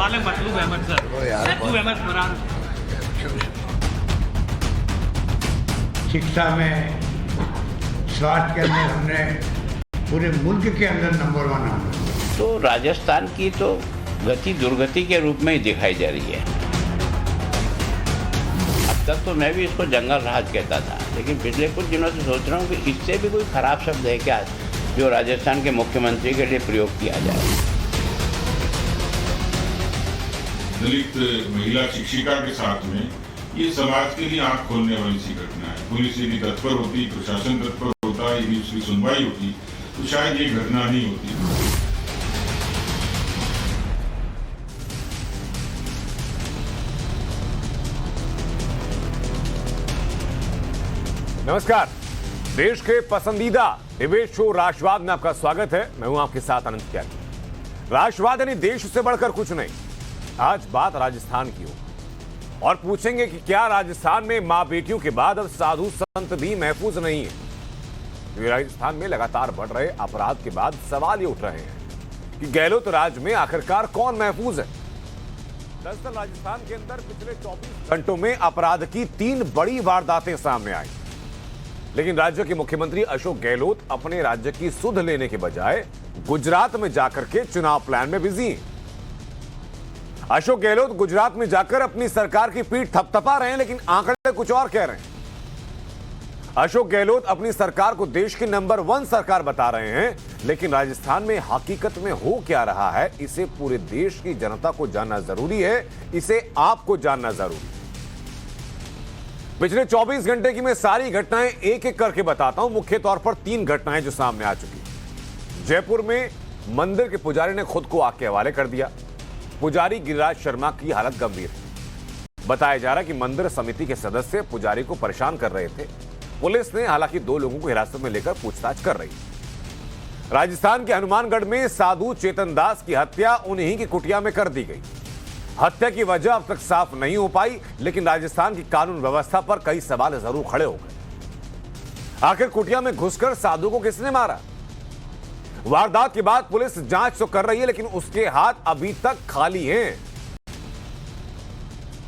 सवाल है मतलूब अहमद सर। मतलूब अहमद फरार। शिक्षा में, स्वास्थ्य के अंदर हमने पूरे मुल्क के अंदर नंबर 1 हम। तो राजस्थान की तो गति दुर्गति के रूप में ही दिखाई जा रही है। अब तक तो मैं भी इसको जंगल राज कहता था, लेकिन पिछले कुछ दिनों से सोच रहा हूँ कि इससे भी कोई खराब शब्द है क्या जो राजस्थान के मुख्यमंत्री के लिए प्रयोग किया जाए। दलित महिला शिक्षिका के साथ में ये समाज के लिए आंख खोलने वाली सी घटना है। पुलिस यदि तत्पर होती, प्रशासन तत्पर होता, यदि उसकी सुनवाई होती तो शायद ये घटना नहीं होती। नमस्कार, देश के पसंदीदा डिबेट शो राष्ट्रवाद में आपका स्वागत है। मैं हूं आपके साथ अनंत त्यागी। राष्ट्रवाद यानी देश से बढ़कर कुछ नहीं। आज बात राजस्थान की हो और पूछेंगे कि क्या राजस्थान में मां बेटियों के बाद अब साधु संत भी महफूज नहीं है। क्योंकि राजस्थान में लगातार बढ़ रहे अपराध के बाद सवाल ये उठ रहे हैं कि गहलोत राज में आखिरकार कौन महफूज है। दरअसल राजस्थान के अंदर पिछले 24 घंटों में अपराध की 3 बड़ी वारदातें सामने आई, लेकिन राज्य के मुख्यमंत्री अशोक गहलोत अपने राज्य की सुध लेने के बजाय गुजरात में जाकर के चुनाव प्लान में बिजी हैं। अशोक गहलोत गुजरात में जाकर अपनी सरकार की पीठ थपथपा रहे हैं, लेकिन आंकड़े कुछ और कह रहे हैं। अशोक गहलोत अपनी सरकार को देश की नंबर 1 सरकार बता रहे हैं, लेकिन राजस्थान में हकीकत में हो क्या रहा है, इसे पूरे देश की जनता को जानना जरूरी है। इसे आपको जानना जरूरी है। पिछले 24 घंटे की मैं सारी घटनाएं एक एक करके बताता हूं। मुख्य तौर पर 3 घटनाएं जो सामने आ चुकी। जयपुर में मंदिर के पुजारी ने खुद को आग के हवाले कर दिया। पुजारी गिरिराज शर्मा की हालत गंभीर है। बताया जा रहा है कि मंदिर समिति के सदस्य पुजारी को परेशान कर रहे थे। पुलिस ने हालांकि 2 लोगों को हिरासत में लेकर पूछताछ कर रही है। राजस्थान के हनुमानगढ़ में साधु चेतन दास की हत्या उन्हीं की कुटिया में कर दी गई। हत्या की वजह अब तक साफ नहीं हो पाई, लेकिन राजस्थान की कानून व्यवस्था पर कई सवाल जरूर खड़े हो गए। आखिर कुटिया में घुसकर साधु को किसने मारा? वारदात के बाद पुलिस जांच तो कर रही है, लेकिन उसके हाथ अभी तक खाली हैं।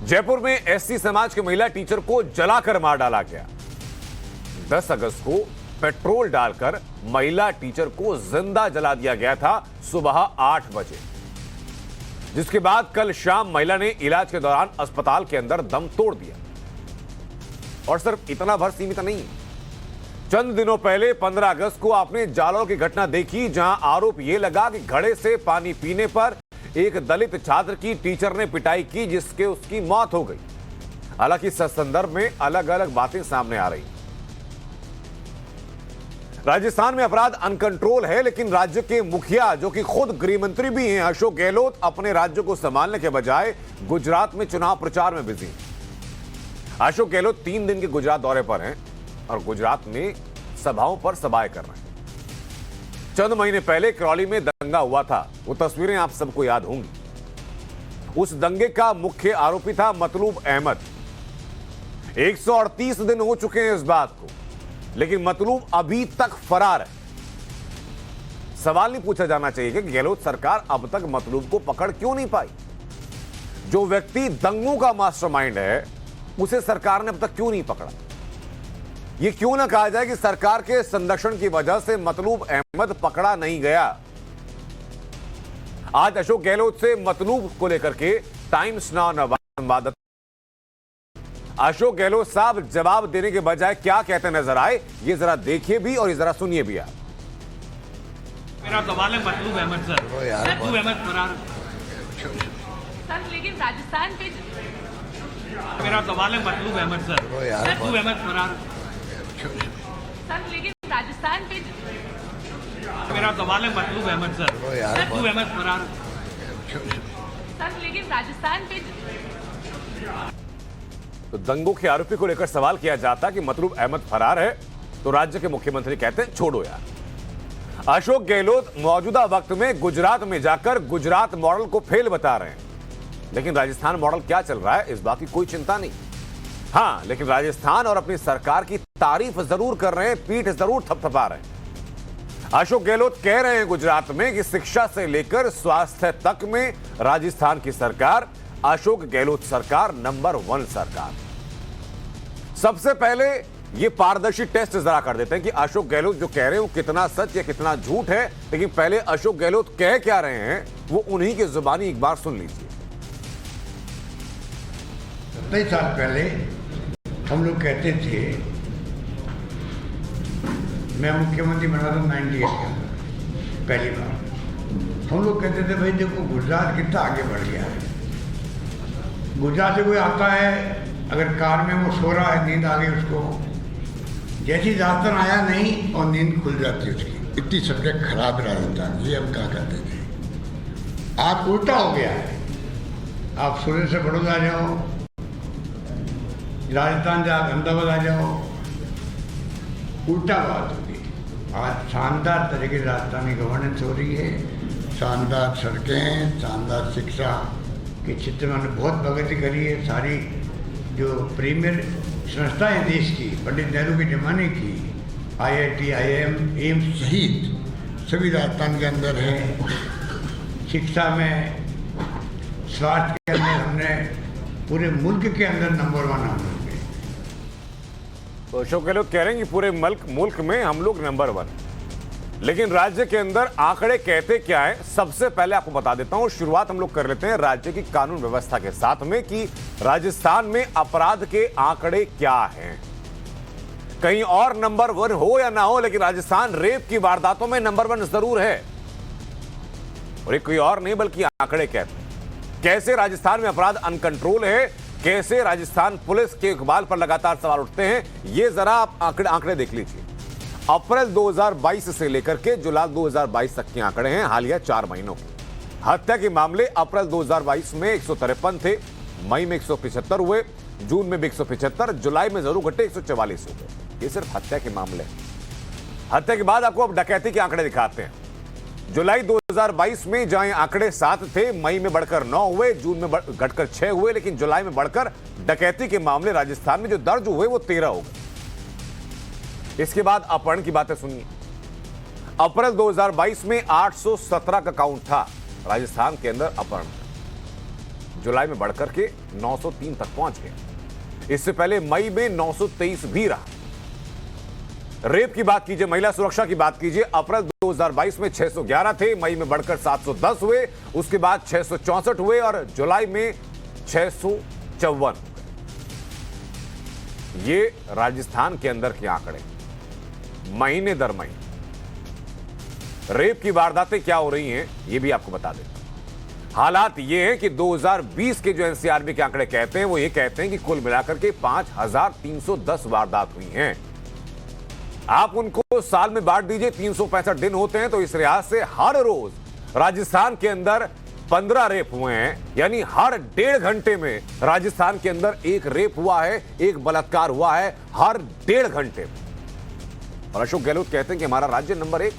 जयपुर में एससी समाज के महिला टीचर को जलाकर मार डाला गया। 10 अगस्त को पेट्रोल डालकर महिला टीचर को जिंदा जला दिया गया था सुबह 8 बजे, जिसके बाद कल शाम महिला ने इलाज के दौरान अस्पताल के अंदर दम तोड़ दिया। और सिर्फ इतना भर सीमित नहीं है। चंद दिनों पहले 15 अगस्त को आपने जालौर की घटना देखी, जहां आरोप यह लगा कि घड़े से पानी पीने पर एक दलित छात्र की टीचर ने पिटाई की, जिसके उसकी मौत हो गई। हालांकि इस संदर्भ में अलग अलग बातें सामने आ रही। राजस्थान में अपराध अनकंट्रोल है, लेकिन राज्य के मुखिया जो कि खुद गृह मंत्री भी हैं, अशोक गहलोत, अपने राज्य को संभालने के बजाय गुजरात में चुनाव प्रचार में बिजी हैं। अशोक गहलोत 3 दिन के गुजरात दौरे पर हैं और गुजरात में सभाओं पर सभाएं कर रहे हैं। चंद महीने पहले करौली में दंगा हुआ था, वो तस्वीरें आप सबको याद होंगी। उस दंगे का मुख्य आरोपी था मतलूब अहमद। 138 दिन हो चुके हैं इस बात को, लेकिन मतलूब अभी तक फरार है। सवाल नहीं पूछा जाना चाहिए कि गहलोत सरकार अब तक मतलूब को पकड़ क्यों नहीं पाई? जो व्यक्ति दंगों का मास्टरमाइंड है, उसे सरकार ने अब तक क्यों नहीं पकड़ा? ये क्यों ना कहा जाए कि सरकार के संरक्षण की वजह से मतलूब अहमद पकड़ा नहीं गया। आज अशोक गहलोत से मतलूब को लेकर के टाइम्स नाउ संवाददाता अशोक गहलोत साहब जवाब देने के बजाय क्या कहते नजर आए, ये जरा देखिए भी और ये जरा सुनिए भी आप। मेरा सवाल है मतलूब अहमद सर। मतलूब अहमद फरार। सर लेकिन राजस्थान पे मेरा सवाल है मतलूब अहमद सर। मतलूब अहमद फरार। सर लेकिन राजस्थान पे मेरा सवाल है मतलूब अहमद सर। मतलूब अहमद फरार। सर लेकिन राजस्थान पे तो दंगों के आरोपी को लेकर सवाल किया जाता कि मतलूब अहमद फरार है, तो राज्य के मुख्यमंत्री कहते हैं छोड़ो यार। अशोक गहलोत मौजूदा वक्त में गुजरात में जाकर गुजरात मॉडल को फेल बता रहे हैं, लेकिन राजस्थान मॉडल क्या चल रहा है इस बात की कोई चिंता नहीं। हां, लेकिन राजस्थान और अपनी सरकार की तारीफ जरूर कर रहे हैं, पीठ जरूर थपथपा रहे हैं। अशोक गहलोत कह रहे हैं गुजरात में कि शिक्षा से लेकर स्वास्थ्य तक में राजस्थान की सरकार, अशोक गहलोत सरकार नंबर 1 सरकार। सबसे पहले ये पारदर्शी टेस्ट जरा कर देते हैं कि अशोक गहलोत जो कह रहे हैं वो कितना सच या कितना झूठ है। लेकिन पहले अशोक गहलोत कह क्या रहे हैं वो उन्हीं की जुबानी एक बार सुन लीजिए। 27 साल पहले हम लोग कहते थे, मैं मुख्यमंत्री बना था 98 के अंदर पहली बार, हम लोग कहते थे भाई देखो गुजरात कितना आगे बढ़ गया है। गुजरात से कोई आता है, अगर कार में वो सो रहा है, नींद आ गई उसको, जैसी राजस्थान आया नहीं और नींद खुल जाती उसकी। इतनी सब्जेक्ट खराब है राजस्थान, ये हम कहा करते थे। आप उल्टा हो गया है, आप सूरत से बड़ौदा जाओ, राजस्थान से आप अहमदाबाद आ जाओ, उल्टा बात होगी। आज शानदार तरीके से राजस्थान की गवर्नेंस हो रही है, शानदार सड़कें, शानदार शिक्षा के क्षेत्र में हमने बहुत प्रगति करी है। सारी जो प्रीमियर संस्थाएं देश की, पंडित नेहरू के जमाने की, IIT, IIM, एम्स सहित सभी राजस्थान के अंदर है। शिक्षा में, स्वास्थ्य के अंदर हमने पूरे मुल्क के अंदर नंबर 1 हम लोग हैं। तो अशोक गहलोत कह रहे हैं कि पूरे मुल्क में हम लोग नंबर 1। लेकिन राज्य के अंदर आंकड़े कहते क्या है, सबसे पहले आपको बता देता हूं। शुरुआत हम लोग कर लेते हैं राज्य की कानून व्यवस्था के साथ में कि राजस्थान में अपराध के आंकड़े क्या हैं। कहीं और नंबर 1 हो या ना हो, लेकिन राजस्थान रेप की वारदातों में नंबर 1 जरूर है। और ये कोई और नहीं बल्कि आंकड़े कहते हैं। कैसे राजस्थान में अपराध अनकंट्रोल है, कैसे राजस्थान पुलिस के इकबाल पर लगातार सवाल उठते हैं, ये जरा आप आंकड़े देख लीजिए। अप्रैल 2022 से लेकर के जुलाई 2022 तक के आंकड़े हैं, हालिया 4 महीनों के। हत्या के मामले अप्रैल 2022 में 153 थे, मई में 175 हुए, जून में भी 175, जुलाई में जरूर घटे 144 हो गए। ये सिर्फ हत्या के मामले। हत्या के बाद आपको अब डकैती के आंकड़े दिखाते हैं। जुलाई 2022 में जहां आंकड़े 7 थे, मई में बढ़कर 9 हुए, जून में घटकर 6 हुए, लेकिन जुलाई में बढ़कर डकैती के मामले राजस्थान में जो दर्ज हुए वो 13 हो गए। इसके बाद अपहरण की बातें सुनिए। अप्रैल 2022 में 817 का काउंट था राजस्थान के अंदर अपहरण, जुलाई में बढ़कर के 903 तक पहुंच गए। इससे पहले मई में 923 भी रहा। रेप की बात कीजिए, महिला सुरक्षा की बात कीजिए, अप्रैल 2022 में 611 थे, मई में बढ़कर 710 हुए, उसके बाद 664 हुए और जुलाई में 654। ये राजस्थान के अंदर के आंकड़े महीने दर महीने। रेप की वारदातें क्या हो रही हैं ये भी आपको बता देता हूं। हालात ये है कि 2020 के जो एनसीआरबी के आंकड़े कहते हैं वो ये कहते हैं कि कुल मिलाकर के 5310 वारदात हुई हैं। आप उनको साल में बांट दीजिए, 365 दिन होते हैं, तो इस लिहाज से हर रोज राजस्थान के अंदर 15 रेप हुए हैं। यानी हर 1.5 घंटे में राजस्थान के अंदर एक रेप हुआ है, एक बलात्कार हुआ है, हर 1.5 घंटे में। और अशोक गहलोत कहते हैं कि हमारा राज्य नंबर 1।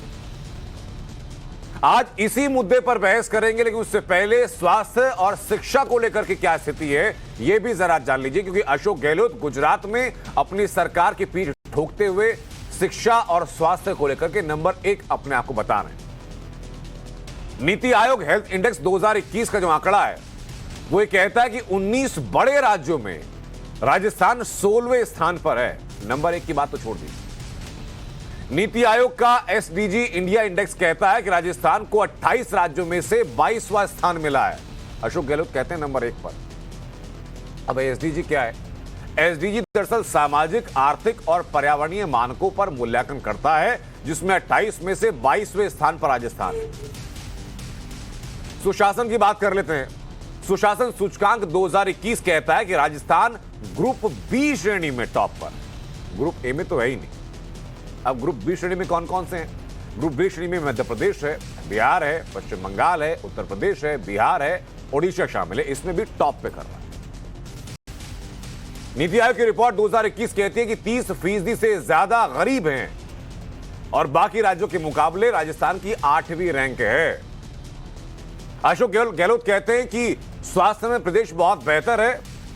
आज इसी मुद्दे पर बहस करेंगे, लेकिन उससे पहले स्वास्थ्य और शिक्षा को लेकर के क्या स्थिति है यह भी जरा जान लीजिए, क्योंकि अशोक गहलोत गुजरात में अपनी सरकार की पीठ ठोकते हुए शिक्षा और स्वास्थ्य को लेकर के नंबर 1 अपने आप को बता रहे हैं। नीति आयोग हेल्थ इंडेक्स 2021 का जो आंकड़ा है वो ये कहता है कि 19 बड़े राज्यों में राजस्थान 16वें स्थान पर है। नंबर 1 की बात तो छोड़ दी। नीति आयोग का SDG इंडिया इंडेक्स कहता है कि राजस्थान को 28 राज्यों में से 22वां स्थान मिला है। अशोक गहलोत कहते हैं नंबर 1 पर। अब SDG क्या है? SDG दरअसल सामाजिक, आर्थिक और पर्यावरणीय मानकों पर मूल्यांकन करता है, जिसमें 28 में से 22वें स्थान पर राजस्थान है। सुशासन की बात कर लेते हैं। सुशासन सूचकांक 2021 कहता है कि राजस्थान ग्रुप बी श्रेणी में टॉप पर। ग्रुप ए में तो है ही नहीं। अब ग्रुप बी श्रेणी में कौन कौन से हैं? ग्रुप बी श्रेणी में मध्य प्रदेश है, बिहार है, पश्चिम बंगाल है, उत्तर प्रदेश है, बिहार है, ओडिशा शामिल है। इसमें भी टॉप पे कर रहा है। नीति आयोग की रिपोर्ट 2021 कहती है कि 30% से ज्यादा गरीब हैं और बाकी राज्यों के मुकाबले राजस्थान की 8वीं रैंक है। अशोक गहलोत कहते हैं कि स्वास्थ्य में प्रदेश बहुत बेहतर है।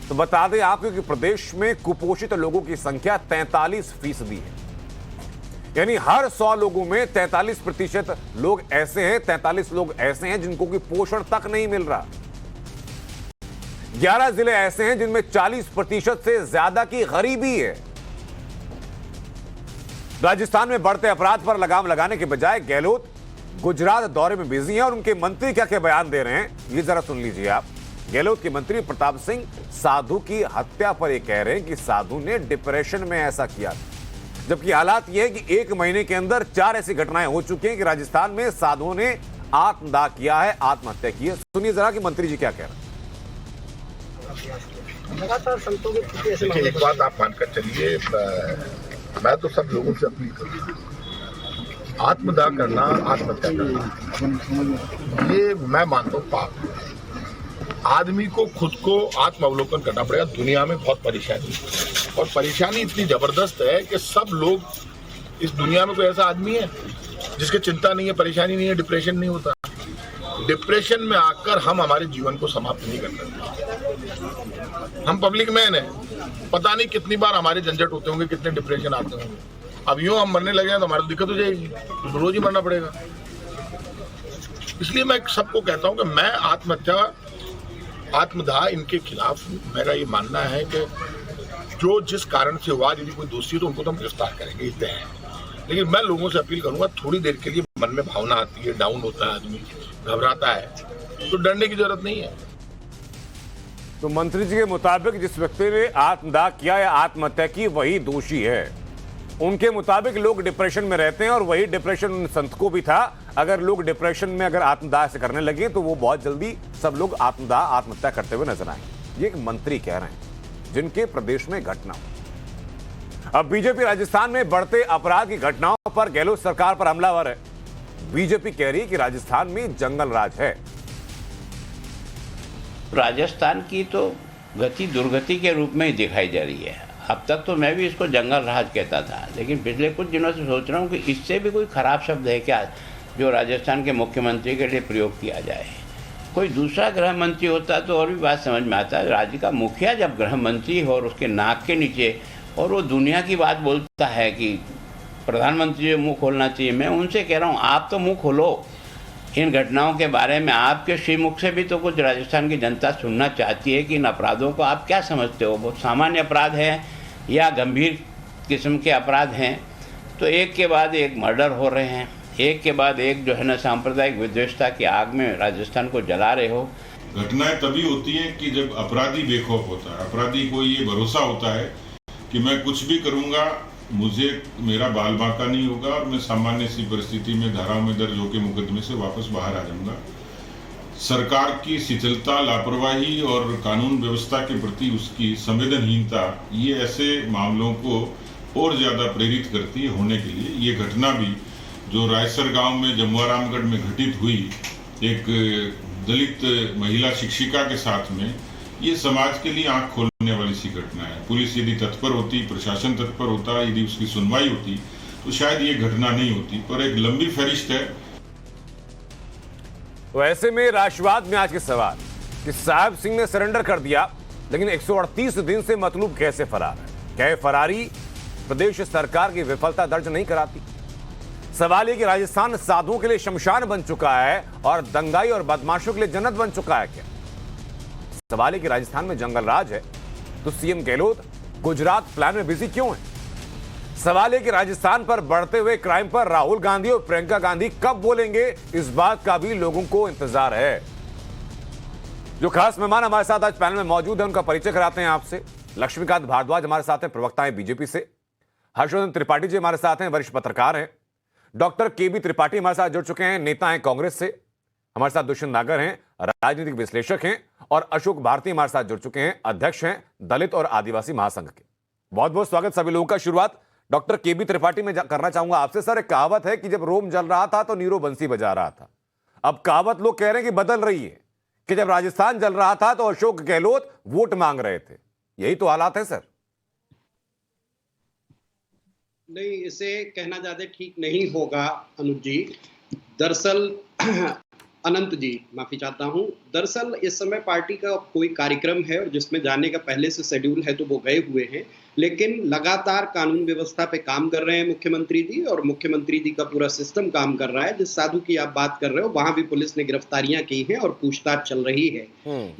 तो बता दें आपको कि प्रदेश में कुपोषित लोगों की संख्या 43% है। यानी हर 100 लोगों में 43% लोग ऐसे हैं, 43 लोग ऐसे हैं जिनको कि पोषण तक नहीं मिल रहा। 11 जिले ऐसे हैं जिनमें 40% से ज्यादा की गरीबी है। राजस्थान में बढ़ते अपराध पर लगाम लगाने के बजाय गहलोत गुजरात दौरे में बिजी हैं और उनके मंत्री क्या क्या बयान दे रहे हैं ये जरा सुन लीजिए आप। गहलोत के मंत्री प्रताप सिंह साधु की हत्या पर यह कह रहे हैं कि साधु ने डिप्रेशन में ऐसा किया, जबकि हालात यह है कि 1 महीने के अंदर 4 ऐसी घटनाएं हो चुकी हैं कि राजस्थान में साधुओं ने आत्मदाह किया है, आत्महत्या की है। सुनिए जरा कि मंत्री जी क्या कह रहे हैं। लगातार संतों के प्रति ऐसे एक बात आप मानकर चलिए, मैं तो सब लोगों से अपील करूंगा, आत्मदाह करना, आत्महत्या करना, ये मैं मानता हूँ पाप है। आदमी को खुद को आत्म अवलोकन करना पड़ेगा। दुनिया में बहुत परेशानी है और परेशानी इतनी जबरदस्त है कि सब लोग, इस दुनिया में कोई ऐसा आदमी है जिसके चिंता नहीं है, परेशानी नहीं है, डिप्रेशन नहीं होता। डिप्रेशन में आकर हम हमारे जीवन को समाप्त नहीं कर सकते। हम पब्लिक मैन है, पता नहीं कितनी बार हमारे झंझट होते होंगे, कितने डिप्रेशन आते होंगे। अब यूं हम मरने लगे हैं तो हमारी दिक्कत हो जाएगी, तो रोज ही मरना पड़ेगा। इसलिए मैं सबको कहता हूं कि मैं आत्मदाह इनके खिलाफ हूं। मेरा ये मानना है कि जो जिस कारण से हुआ, यदि कोई दोषी है तो उनको तो हम गिरफ्तार करेंगे, इतने हैं। लेकिन मैं लोगों से अपील करूंगा, थोड़ी देर के लिए मन में भावना आती है, डाउन होता है आदमी, घबराता है, तो डरने की जरूरत नहीं है। तो मंत्री जी के मुताबिक जिस व्यक्ति ने आत्मदाह किया या आत्महत्या की वही दोषी है। उनके मुताबिक लोग डिप्रेशन में रहते हैं और वही डिप्रेशन उन संत को भी था। अगर लोग डिप्रेशन में अगर आत्मदाह से करने लगे तो वो बहुत जल्दी सब लोग आत्महत्या करते हुए नजर आएंगे। ये एक मंत्री कह रहे हैं जिनके प्रदेश में घटना हो। अब बीजेपी राजस्थान में बढ़ते अपराध की घटनाओं पर गहलोत सरकार पर हमलावर है। बीजेपी कह रही है कि राजस्थान में जंगल राज है। राजस्थान की तो गति दुर्गति के रूप में ही दिखाई जा रही है। अब तक तो मैं भी इसको जंगल राज कहता था, लेकिन पिछले कुछ दिनों से सोच रहा हूँ कि इससे भी कोई खराब शब्द है क्या जो राजस्थान के मुख्यमंत्री के लिए प्रयोग किया जाए। कोई दूसरा गृह मंत्री होता तो और भी बात समझ में आता। राज्य का मुखिया जब गृह मंत्री हो और उसके नाक के नीचे और वो दुनिया की बात बोलता है कि प्रधानमंत्री मुंह खोलना चाहिए, मैं उनसे कह रहा हूँ आप तो मुंह खोलो इन घटनाओं के बारे में। आपके श्रीमुख से भी तो कुछ राजस्थान की जनता सुनना चाहती है कि इन अपराधों को आप क्या समझते हो, बहुत सामान्य अपराध है या गंभीर किस्म के अपराध हैं। तो एक के बाद एक मर्डर हो रहे हैं, एक के बाद एक जो है ना सांप्रदायिक विद्वेषता की आग में राजस्थान को जला रहे हो। घटनाएं तभी होती हैं कि जब अपराधी बेखौफ होता है, अपराधी को ये भरोसा होता है कि मैं कुछ भी करूंगा, मुझे मेरा बाल बांका नहीं होगा और मैं सामान्य सी परिस्थिति में धाराओं में दर्ज होकर मुकदमे से वापस बाहर आ जाऊंगा। सरकार की शिथिलता, लापरवाही और कानून व्यवस्था के प्रति उसकी संवेदनहीनता, ये ऐसे मामलों को और ज्यादा प्रेरित करती है होने के लिए। ये घटना भी जो रायसर गांव में जमुआरामगढ़ में घटित हुई एक दलित महिला शिक्षिका के साथ में, ये समाज के लिए आंख खोलने वाली सी घटना है। पुलिस यदि तत्पर होती, प्रशासन तत्पर होता, यदि उसकी सुनवाई होती तो शायद ये घटना नहीं होती, पर एक लंबी फहरिस्त है। तो ऐसे में राष्ट्रवाद में आज के सवाल कि साहब सिंह ने सरेंडर कर दिया, लेकिन 138 दिन से मतलूब कैसे फरार है? क्या फरारी प्रदेश सरकार की विफलता दर्ज नहीं कराती? सवाल यह कि राजस्थान साधुओं के लिए शमशान बन चुका है और दंगाई और बदमाशों के लिए जन्नत बन चुका है क्या? सवाल है कि राजस्थान में जंगल राज है तो सीएम गहलोत गुजरात प्लान में बिजी क्यों है? सवाल है कि राजस्थान पर बढ़ते हुए क्राइम पर राहुल गांधी और प्रियंका गांधी कब बोलेंगे, इस बात का भी लोगों को इंतजार है। जो खास मेहमान हमारे साथ आज पैनल में मौजूद है उनका परिचय कराते हैं आपसे। लक्ष्मीकांत भारद्वाज हमारे साथ हैं, प्रवक्ता हैं बीजेपी से। हर्षवर्धन त्रिपाठी जी हमारे साथ हैं, वरिष्ठ पत्रकार हैं। डॉक्टर केबी त्रिपाठी हमारे साथ जुड़ चुके हैं, नेता हैं कांग्रेस से। हमारे साथ दुष्यंत नागर हैं, राजनीतिक विश्लेषक हैं। और अशोक भारती हमारे साथ जुड़ चुके हैं, अध्यक्ष हैं दलित और आदिवासी महासंघ के। बहुत बहुत स्वागत सभी लोगों का। शुरुआत डॉक्टर केबी त्रिपाठी में करना चाहूंगा आपसे। सर, एक कहावत है कि जब रोम जल रहा था तो नीरो बंसी बजा रहा था। अब कहावत लोग कह रहे हैं कि बदल रही है कि जब राजस्थान जल रहा था तो अशोक गहलोत वोट मांग रहे थे। यही तो हालात है सर। नहीं, इसे कहना ज्यादा ठीक नहीं होगा अनुज जी। दरअसल अनंत जी, माफी चाहता हूं। दरअसल इस समय पार्टी का कोई कार्यक्रम है और जिसमें जाने का पहले से शेड्यूल है तो वो गए हुए हैं, लेकिन लगातार कानून व्यवस्था पे काम कर रहे हैं मुख्यमंत्री जी, और मुख्यमंत्री जी का पूरा सिस्टम काम कर रहा है। जिस साधु की आप बात कर रहे हो वहां भी पुलिस ने गिरफ्तारियां की हैं और पूछताछ चल रही है।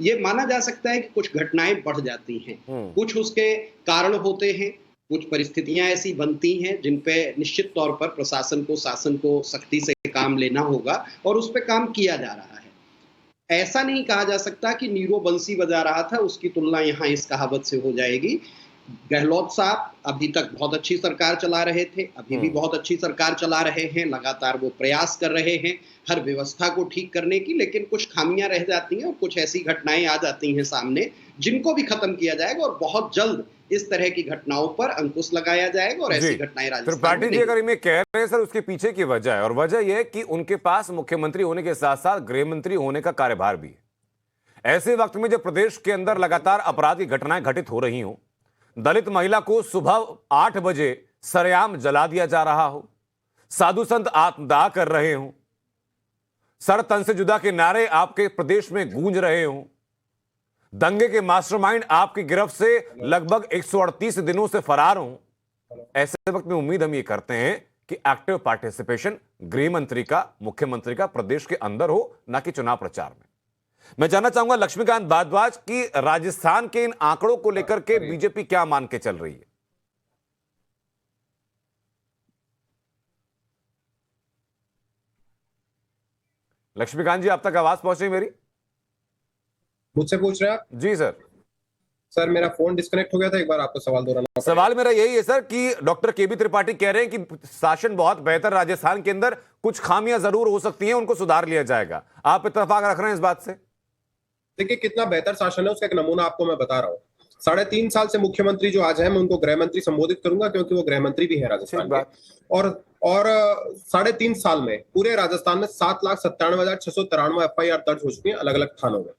ये माना जा सकता है कि कुछ घटनाएं बढ़ जाती हैं, कुछ उसके कारण होते हैं, कुछ परिस्थितियां ऐसी बनती हैं जिन पे निश्चित तौर पर प्रशासन को, शासन को सख्ती से काम लेना होगा और उस पे काम किया जा रहा है। ऐसा नहीं कहा जा सकता कि नीरो बंसी बजा रहा था, उसकी तुलना यहाँ इस कहावत से हो जाएगी। गहलोत साहब अभी तक बहुत अच्छी सरकार चला रहे थे, अभी भी बहुत अच्छी सरकार चला रहे हैं, लगातार वो प्रयास कर रहे हैं हर व्यवस्था को ठीक करने की, लेकिन कुछ खामियां रह जाती हैं और कुछ ऐसी घटनाएं आ जाती हैं सामने जिनको भी खत्म किया जाएगा और बहुत जल्द इस तरह की घटनाओं पर अंकुश लगाया जाएगा और ऐसी घटनाएं राजस्थान त्रिपाठी जी अगर इन्हें कह रहे हैं सर, उसके पीछे की वजह है, और वजह यह है कि उनके पास मुख्यमंत्री होने के साथ साथ गृह मंत्री होने का कार्यभार भी है। ऐसे वक्त में जब प्रदेश के अंदर लगातार अपराध की घटनाएं घटित हो रही हों, दलित महिला को सुबह 8 बजे सरेआम जला दिया जा रहा हो, साधु संत आत्मदाह कर रहे हों, सर तन से जुदा के नारे आपके प्रदेश में गूंज रहे हों, दंगे के मास्टरमाइंड आपकी गिरफ्त से लगभग 138 दिनों से फरार हों, ऐसे वक्त में उम्मीद हम ये करते हैं कि एक्टिव पार्टिसिपेशन गृह मंत्री का, मुख्यमंत्री का प्रदेश के अंदर हो, ना कि चुनाव प्रचार में। मैं जानना चाहूंगा लक्ष्मीकांत भारद्वाज की राजस्थान के इन आंकड़ों को लेकर के बीजेपी क्या मान के चल रही है? लक्ष्मीकांत जी, आप तक आवाज पहुंच रही मेरी? मुझसे पूछ रहे हैं आप? जी सर। सर मेरा फोन डिस्कनेक्ट हो गया था, एक बार आपको सवाल दोहराना। सवाल मेरा यही है सर कि डॉक्टर केबी त्रिपाठी कह रहे हैं कि शासन बहुत बेहतर, राजस्थान के अंदर कुछ खामियां जरूर हो सकती हैं, उनको सुधार लिया जाएगा। आप इत्तेफाक रख रहे हैं इस बात से? देखिए कितना बेहतर शासन है उसका एक नमूना आपको मैं बता रहा हूँ। 3.5 साल से मुख्यमंत्री जो आज है, मैं उनको गृह मंत्री संबोधित करूंगा क्योंकि वो गृह मंत्री भी है राजस्थान के। और 3.5 साल में पूरे राजस्थान में 7,97,693 FIR दर्ज हो चुकी है अलग अलग थानों में।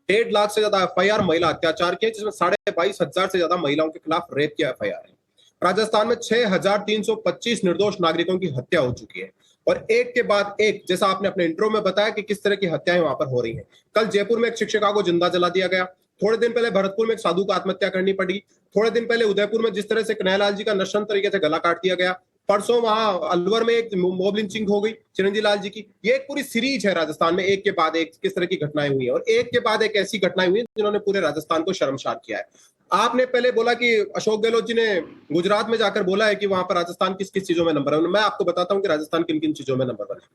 1.5 लाख से ज्यादा FIR महिला अत्याचार के, जिसमें 22,500 से ज्यादा महिलाओं के खिलाफ रेप की FIR है। राजस्थान में 6,325 निर्दोष नागरिकों की हत्या हो चुकी है, और एक के बाद एक, जैसा आपने अपने इंट्रो में बताया कि किस तरह की हत्याएं वहां पर हो रही हैं। कल जयपुर में एक शिक्षिका को जिंदा जला दिया गया, थोड़े दिन पहले भरतपुर में एक साधु को आत्महत्या करनी पड़ी, थोड़े दिन पहले उदयपुर में जिस तरह से कन्हैयालाल जी का नृशंस तरीके से गला काट दिया गया, परसों वहां अलवर में एक मॉब लिंचिंग हो गई चिरंजी लाल जी की। ये एक पूरी सीरीज है राजस्थान में, एक के बाद एक किस तरह की घटनाएं हुई है, और एक के बाद एक ऐसी घटनाएं हुई जिन्होंने पूरे राजस्थान को शर्मसार किया है। आपने पहले बोला कि अशोक गहलोत जी ने गुजरात में जाकर बोला है कि वहां पर राजस्थान किस किस चीजों में नंबर 1। मैं आपको बताता हूं कि राजस्थान किन किन चीजों में नंबर 1 है।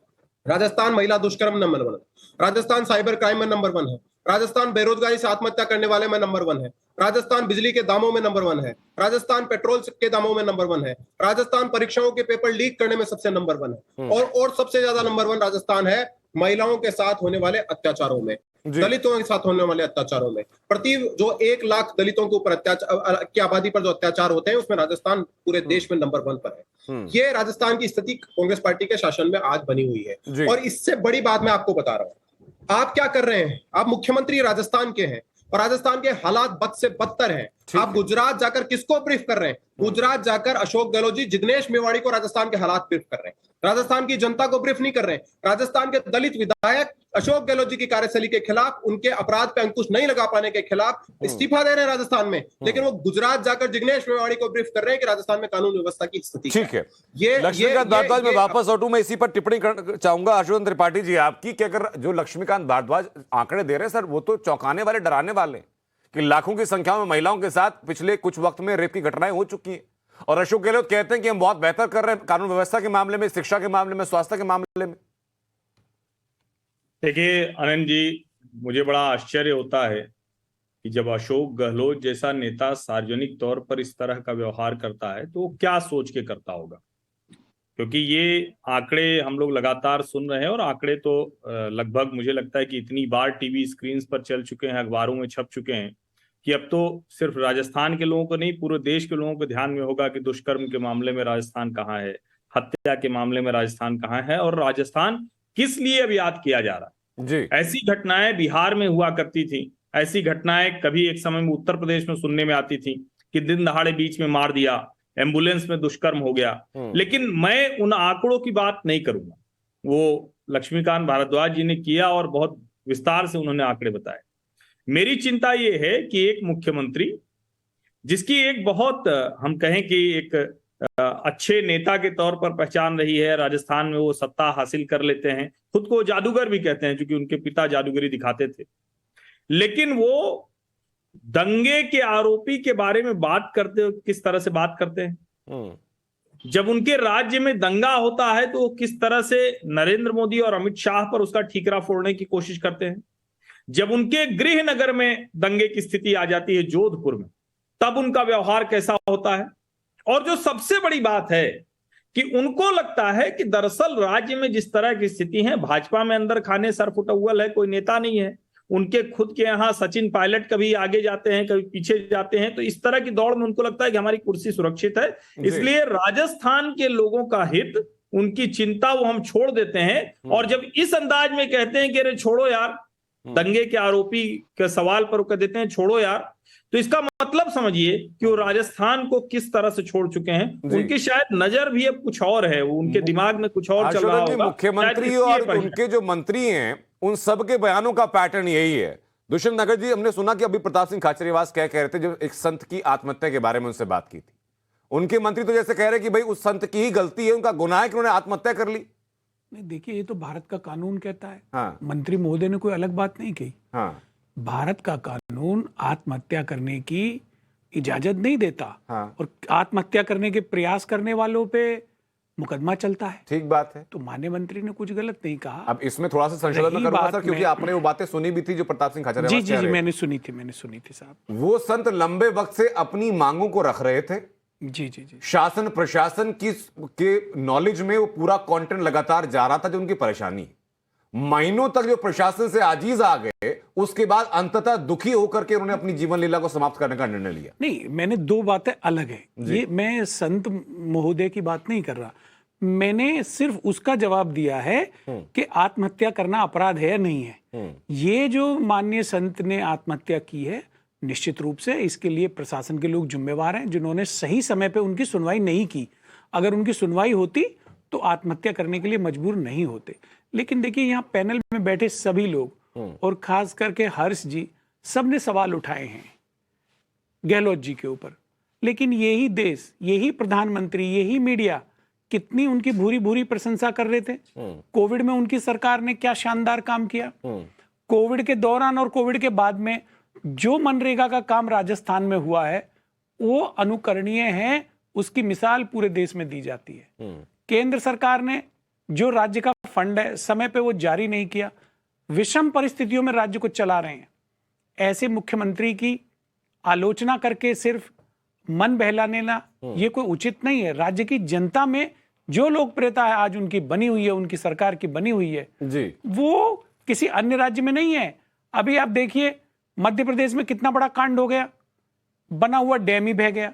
राजस्थान महिला दुष्कर्म नंबर 1 है, राजस्थान साइबर क्राइम में नंबर 1 है, राजस्थान बेरोजगारी से आत्महत्या करने वाले में नंबर 1 है, राजस्थान बिजली के दामों में नंबर 1 है, राजस्थान पेट्रोल के दामों में नंबर 1 है, राजस्थान परीक्षाओं के पेपर लीक करने में सबसे नंबर 1 है, और सबसे ज्यादा नंबर 1 राजस्थान है महिलाओं के साथ होने वाले अत्याचारों में, दलितों के साथ होने वाले अत्याचारों में। प्रति जो 1 लाख दलितों के ऊपर अत्याचार की आबादी पर जो अत्याचार होते हैं, उसमें राजस्थान पूरे देश में नंबर 1 पर है। ये राजस्थान की स्थिति कांग्रेस पार्टी के शासन में आज बनी हुई है। और इससे बड़ी बात मैं आपको बता रहा हूं, आप क्या कर रहे हैं? आप मुख्यमंत्री राजस्थान के हैं और राजस्थान के हालात बद से बदतर हैं। आप गुजरात जाकर किसको ब्रीफ कर रहे हैं? गुजरात जाकर अशोक गहलोत जी जिग्नेश मेवाड़ी को राजस्थान के हालात ब्रीफ कर रहे हैं, राजस्थान की जनता को ब्रीफ नहीं कर रहे हैं। राजस्थान के दलित विधायक अशोक गहलोत जी की कार्यशैली के खिलाफ, उनके अपराध पे अंकुश नहीं लगा पाने के खिलाफ इस्तीफा दे रहे हैं राजस्थान में, लेकिन वो गुजरात जाकर जिग्नेश मेवाड़ी को ब्रीफ कर रहे हैं कि राजस्थान में कानून व्यवस्था की स्थिति ठीक है। लक्ष्मीकांत भारद्वाज, मैं वापस लौटूं, मैं इसी पर टिप्पणी करना चाहूंगा आशुतोष त्रिपाठी जी आपकी, कि अगर जो लक्ष्मीकांत भारद्वाज आंकड़े दे रहे हैं सर, वो तो चौंकाने वाले, डराने वाले कि लाखों की संख्या में महिलाओं के साथ पिछले कुछ वक्त में रेप की घटनाएं हो चुकी हैं, और अशोक गहलोत कहते हैं कि हम बहुत बेहतर कर रहे हैं कानून व्यवस्था के मामले में, शिक्षा के मामले में, स्वास्थ्य के मामले में। देखिए आनंद जी, मुझे बड़ा आश्चर्य होता है कि जब अशोक गहलोत जैसा नेता सार्वजनिक तौर पर इस तरह का व्यवहार करता है तो वो क्या सोच के करता होगा, क्योंकि ये आंकड़े हम लोग लगातार सुन रहे हैं, और आंकड़े तो लगभग मुझे लगता है कि इतनी बार टीवी स्क्रीन पर चल चुके हैं, अखबारों में छप चुके हैं कि अब तो सिर्फ राजस्थान के लोगों को नहीं, पूरे देश के लोगों को ध्यान में होगा कि दुष्कर्म के मामले में राजस्थान कहाँ है, हत्या के मामले में राजस्थान कहाँ है, और राजस्थान किस लिए अब याद किया जा रहा है जी। ऐसी घटनाएं बिहार में हुआ करती थी, ऐसी घटनाएं कभी एक समय में उत्तर प्रदेश में सुनने में आती थी कि दिन दहाड़े बीच में मार दिया, एम्बुलेंस में दुष्कर्म हो गया, लेकिन मैं उन आंकड़ों की बात नहीं करूंगा। वो लक्ष्मीकांत भारद्वाज जी ने किया और बहुत विस्तार से उन्होंने आंकड़े बताए। मेरी चिंता ये है कि एक मुख्यमंत्री जिसकी एक बहुत हम कहें कि एक अच्छे नेता के तौर पर पहचान रही है, राजस्थान में वो सत्ता हासिल कर लेते हैं, खुद को जादूगर भी कहते हैं क्योंकि उनके पिता जादूगरी दिखाते थे, लेकिन वो दंगे के आरोपी के बारे में बात करते हो किस तरह से बात करते हैं। जब उनके राज्य में दंगा होता है तो वो किस तरह से नरेंद्र मोदी और अमित शाह पर उसका ठीकरा फोड़ने की कोशिश करते हैं। जब उनके गृह नगर में दंगे की स्थिति आ जाती है जोधपुर में, तब उनका व्यवहार कैसा होता है। और जो सबसे बड़ी बात है कि उनको लगता है कि दरअसल राज्य में जिस तरह की स्थिति है, भाजपा में अंदर खाने सर फुटअव्वल है, कोई नेता नहीं है, उनके खुद के यहाँ सचिन पायलट कभी आगे जाते हैं कभी पीछे जाते हैं, तो इस तरह की दौड़ में उनको लगता है कि हमारी कुर्सी सुरक्षित है, इसलिए राजस्थान के लोगों का हित, उनकी चिंता वो हम छोड़ देते हैं। और जब इस अंदाज में कहते हैं कि अरे छोड़ो यार, दंगे के आरोपी के सवाल पर कह देते हैं छोड़ो यार, तो इसका मतलब समझिए कि वो राजस्थान को किस तरह से छोड़ चुके हैं। उनकी शायद नजर भी अब कुछ और है, वो उनके दिमाग में कुछ और चल रहा होगा। मुख्यमंत्री और उनके जो मंत्री हैं उन सब के बयानों का पैटर्न यही है। दुष्यंत नागर जी, हमने सुना कि अभी प्रताप सिंह खाचरियावास क्या कह रहे थे जब एक संत की आत्महत्या के बारे में उनसे बात की थी, उनके मंत्री तो जैसे कह रहे कि भाई उस संत की ही गलती है, उनका गुनाह है कि उन्होंने आत्महत्या कर ली। नहीं, देखिए ये तो भारत का कानून कहता है। हाँ। मंत्री महोदय ने कोई अलग बात नहीं कही। हाँ। भारत का कानून आत्महत्या करने की इजाजत नहीं देता। हाँ। और आत्महत्या करने के प्रयास करने वालों पे मुकदमा चलता है। ठीक बात है। तो माननीय मंत्री ने कुछ गलत नहीं कहा। अब इसमें थोड़ा सा संशोधन मैं करूंगा सर, क्योंकि आपने वो बातें सुनी भी थी जो प्रताप सिंह खाचरियावास जी मैंने सुनी थी साहब। वो संत लंबे वक्त से अपनी मांगों को रख रहे थे। जी। शासन प्रशासन के नॉलेज में वो पूरा कंटेंट लगातार जा रहा था जो उनकी परेशानी, महीनों तक जो प्रशासन से आजीज आ गए, उसके बाद अंततः दुखी होकर के उन्होंने अपनी जीवन लीला को समाप्त करने का निर्णय लिया। नहीं, मैंने दो बातें अलग है। ये मैं संत महोदय की बात नहीं कर रहा, मैंने सिर्फ उसका जवाब दिया है कि आत्महत्या करना अपराध है या नहीं है। ये जो माननीय संत ने आत्महत्या की है, निश्चित रूप से इसके लिए प्रशासन के लोग जिम्मेवार हैं जिन्होंने सही समय पे उनकी सुनवाई नहीं की। अगर उनकी सुनवाई होती तो आत्महत्या करने के लिए मजबूर नहीं होते। लेकिन देखिए, यहाँ पैनल में बैठे सभी लोग और खास करके हर्ष जी, सबने सवाल उठाए हैं गहलोत जी के ऊपर, लेकिन यही देश, यही प्रधानमंत्री, यही मीडिया कितनी उनकी भूरी भूरी प्रशंसा कर रहे थे। कोविड में उनकी सरकार ने क्या शानदार काम किया। कोविड के दौरान और कोविड के बाद में जो मनरेगा का काम राजस्थान में हुआ है वो अनुकरणीय है, उसकी मिसाल पूरे देश में दी जाती है। केंद्र सरकार ने जो राज्य का फंड है समय पे वो जारी नहीं किया, विषम परिस्थितियों में राज्य को चला रहे हैं। ऐसे मुख्यमंत्री की आलोचना करके सिर्फ मन बहलाने ना, ये कोई उचित नहीं है। राज्य की जनता में जो लोकप्रियता है आज उनकी बनी हुई है, उनकी सरकार की बनी हुई है जी, वो किसी अन्य राज्य में नहीं है। अभी आप देखिए मध्य प्रदेश में कितना बड़ा कांड हो गया, बना हुआ डैम ही बह गया,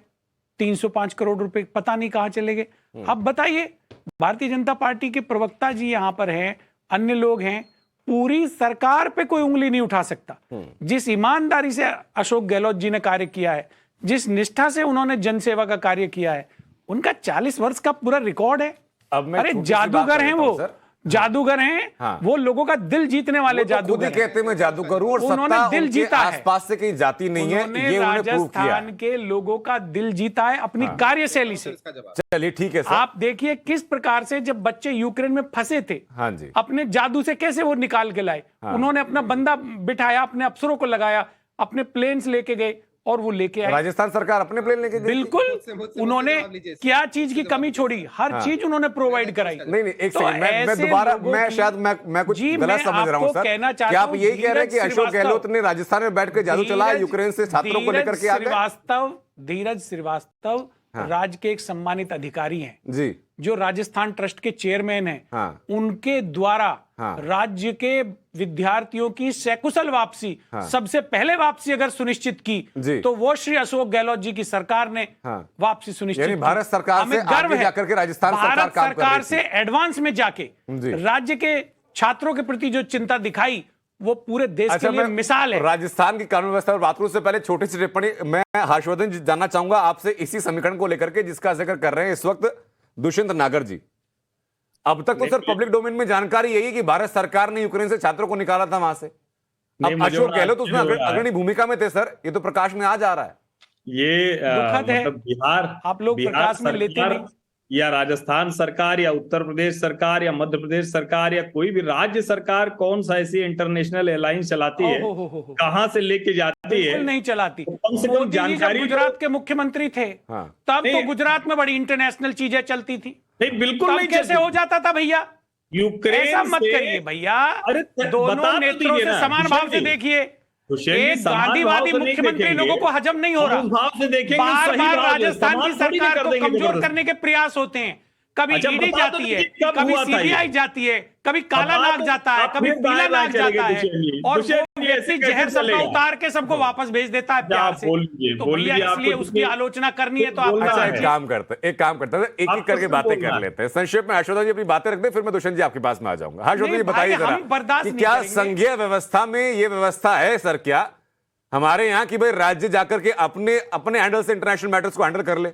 305 करोड़ रुपए पता नहीं कहां चले गए। अब बताइए, भारतीय जनता पार्टी के प्रवक्ता जी यहां पर हैं, अन्य लोग हैं, पूरी सरकार पे कोई उंगली नहीं उठा सकता। जिस ईमानदारी से अशोक गहलोत जी ने कार्य किया है, जिस निष्ठा से उन्होंने जनसेवा का कार्य किया है, उनका 40 वर्ष का पूरा रिकॉर्ड है। अरे जादूगर हैं वो, जादूगर हैं। हाँ। वो लोगों का दिल जीतने वाले जादूगर हैं। कहते मैं जादूगर हूं और उन्होंने दिल जीता है, आसपास से कहीं जाती नहीं है, ये राजस्थान के लोगों का दिल जीता है अपनी कार्यशैली से। चलिए ठीक है सर। आप देखिए किस प्रकार से जब बच्चे यूक्रेन में फंसे थे, हाँ जी, अपने जादू से कैसे वो निकाल के लाए। उन्होंने अपना बंदा बिठाया, अपने अफसरों को लगाया, अपने प्लेन्स लेके गए और वो लेके आए। राजस्थान सरकार अपने प्लेन लेके गई। बिल्कुल, उन्होंने क्या चीज की कमी छोड़ी, हर चीज उन्होंने प्रोवाइड कराई। नहीं एक सेकंड, मैं दोबारा, मैं शायद मैं कुछ गलत समझ रहा हूं सर। क्या आप यही कह रहे हैं कि अशोक गहलोत ने राजस्थान में बैठ कर जादू चलाया, यूक्रेन से छात्रों को लेकर के आ गए? धीरज श्रीवास्तव राज्य के एक सम्मानित अधिकारी हैं जी, जो राजस्थान ट्रस्ट के चेयरमैन हैं। उनके द्वारा राज्य के विद्यार्थियों की सकुशल वापसी, सबसे पहले वापसी अगर सुनिश्चित की तो वो श्री अशोक गहलोत जी की सरकार ने वापसी सुनिश्चित की। भारत सरकार से आगे जाकर के राजस्थान भारत सरकार से एडवांस में जाके राज्य के छात्रों के प्रति जो चिंता दिखाई वो पूरे देश के लिए मिसाल है। राजस्थान की कानून व्यवस्था पर बात करूं उससे पहले छोटी सी टिप्पणी मैं हर्षवर्धन जी जानना चाहूंगा आपसे इसी समीकरण को लेकर के जिसका जिक्र कर रहे हैं इस वक्त दुष्यंत नागर जी। अब तक तो सर पब्लिक डोमेन में जानकारी यही है कि भारत सरकार ने यूक्रेन से छात्रों को निकाला था वहां से। अब अशोक गहलोत उसमें अग्रणी भूमिका में थे सर, ये तो प्रकाश में आ जा रहा है। ये मतलब बिहार, आप लोग प्रकाश में लेते नहीं, या राजस्थान सरकार या उत्तर प्रदेश सरकार या मध्य प्रदेश सरकार या कोई भी राज्य सरकार कौन सा ऐसी इंटरनेशनल एयरलाइंस चलाती है, कहां से लेके जाती है? नहीं चलाती। कम से कम जानकारी। गुजरात के मुख्यमंत्री थे तब तो गुजरात में बड़ी इंटरनेशनल चीजें चलती थी। नहीं, बिल्कुल नहीं। कैसे हो जाता था भैया? यूक्रेन ऐसा मत करिए भैया, दोनों नेत्रों से समान भाव से देखिए। एक गांधीवादी मुख्यमंत्री लोगों को हजम नहीं हो रहा, बार बार राजस्थान की सरकार को कमजोर करने के प्रयास होते हैं। कभी ईडी जाती है, कभी सीबीआई जाती है, कभी काला नाग जाता है, कभी पीला नाग जाता है, और व्यक्ति जहर सबका उतार के सबको वापस भेज देता है प्यार से। तो भैया इसलिए उसकी आलोचना करनी है तो आप एक काम करते हैं, एक एक करके बातें कर लेते हैं। संक्षेप में हर्षवर्धन जी अपनी बातें रख दें, फिर मैं दुष्यंत जी आपके पास में आ जाऊंगा। हर्षवर्धन जी बताइए जरा कि क्या संघीय व्यवस्था में ये व्यवस्था है सर, क्या हमारे यहाँ की भाई राज्य जाकर के अपने अपने हैंडल से इंटरनेशनल मैटर्स को हैंडल कर ले?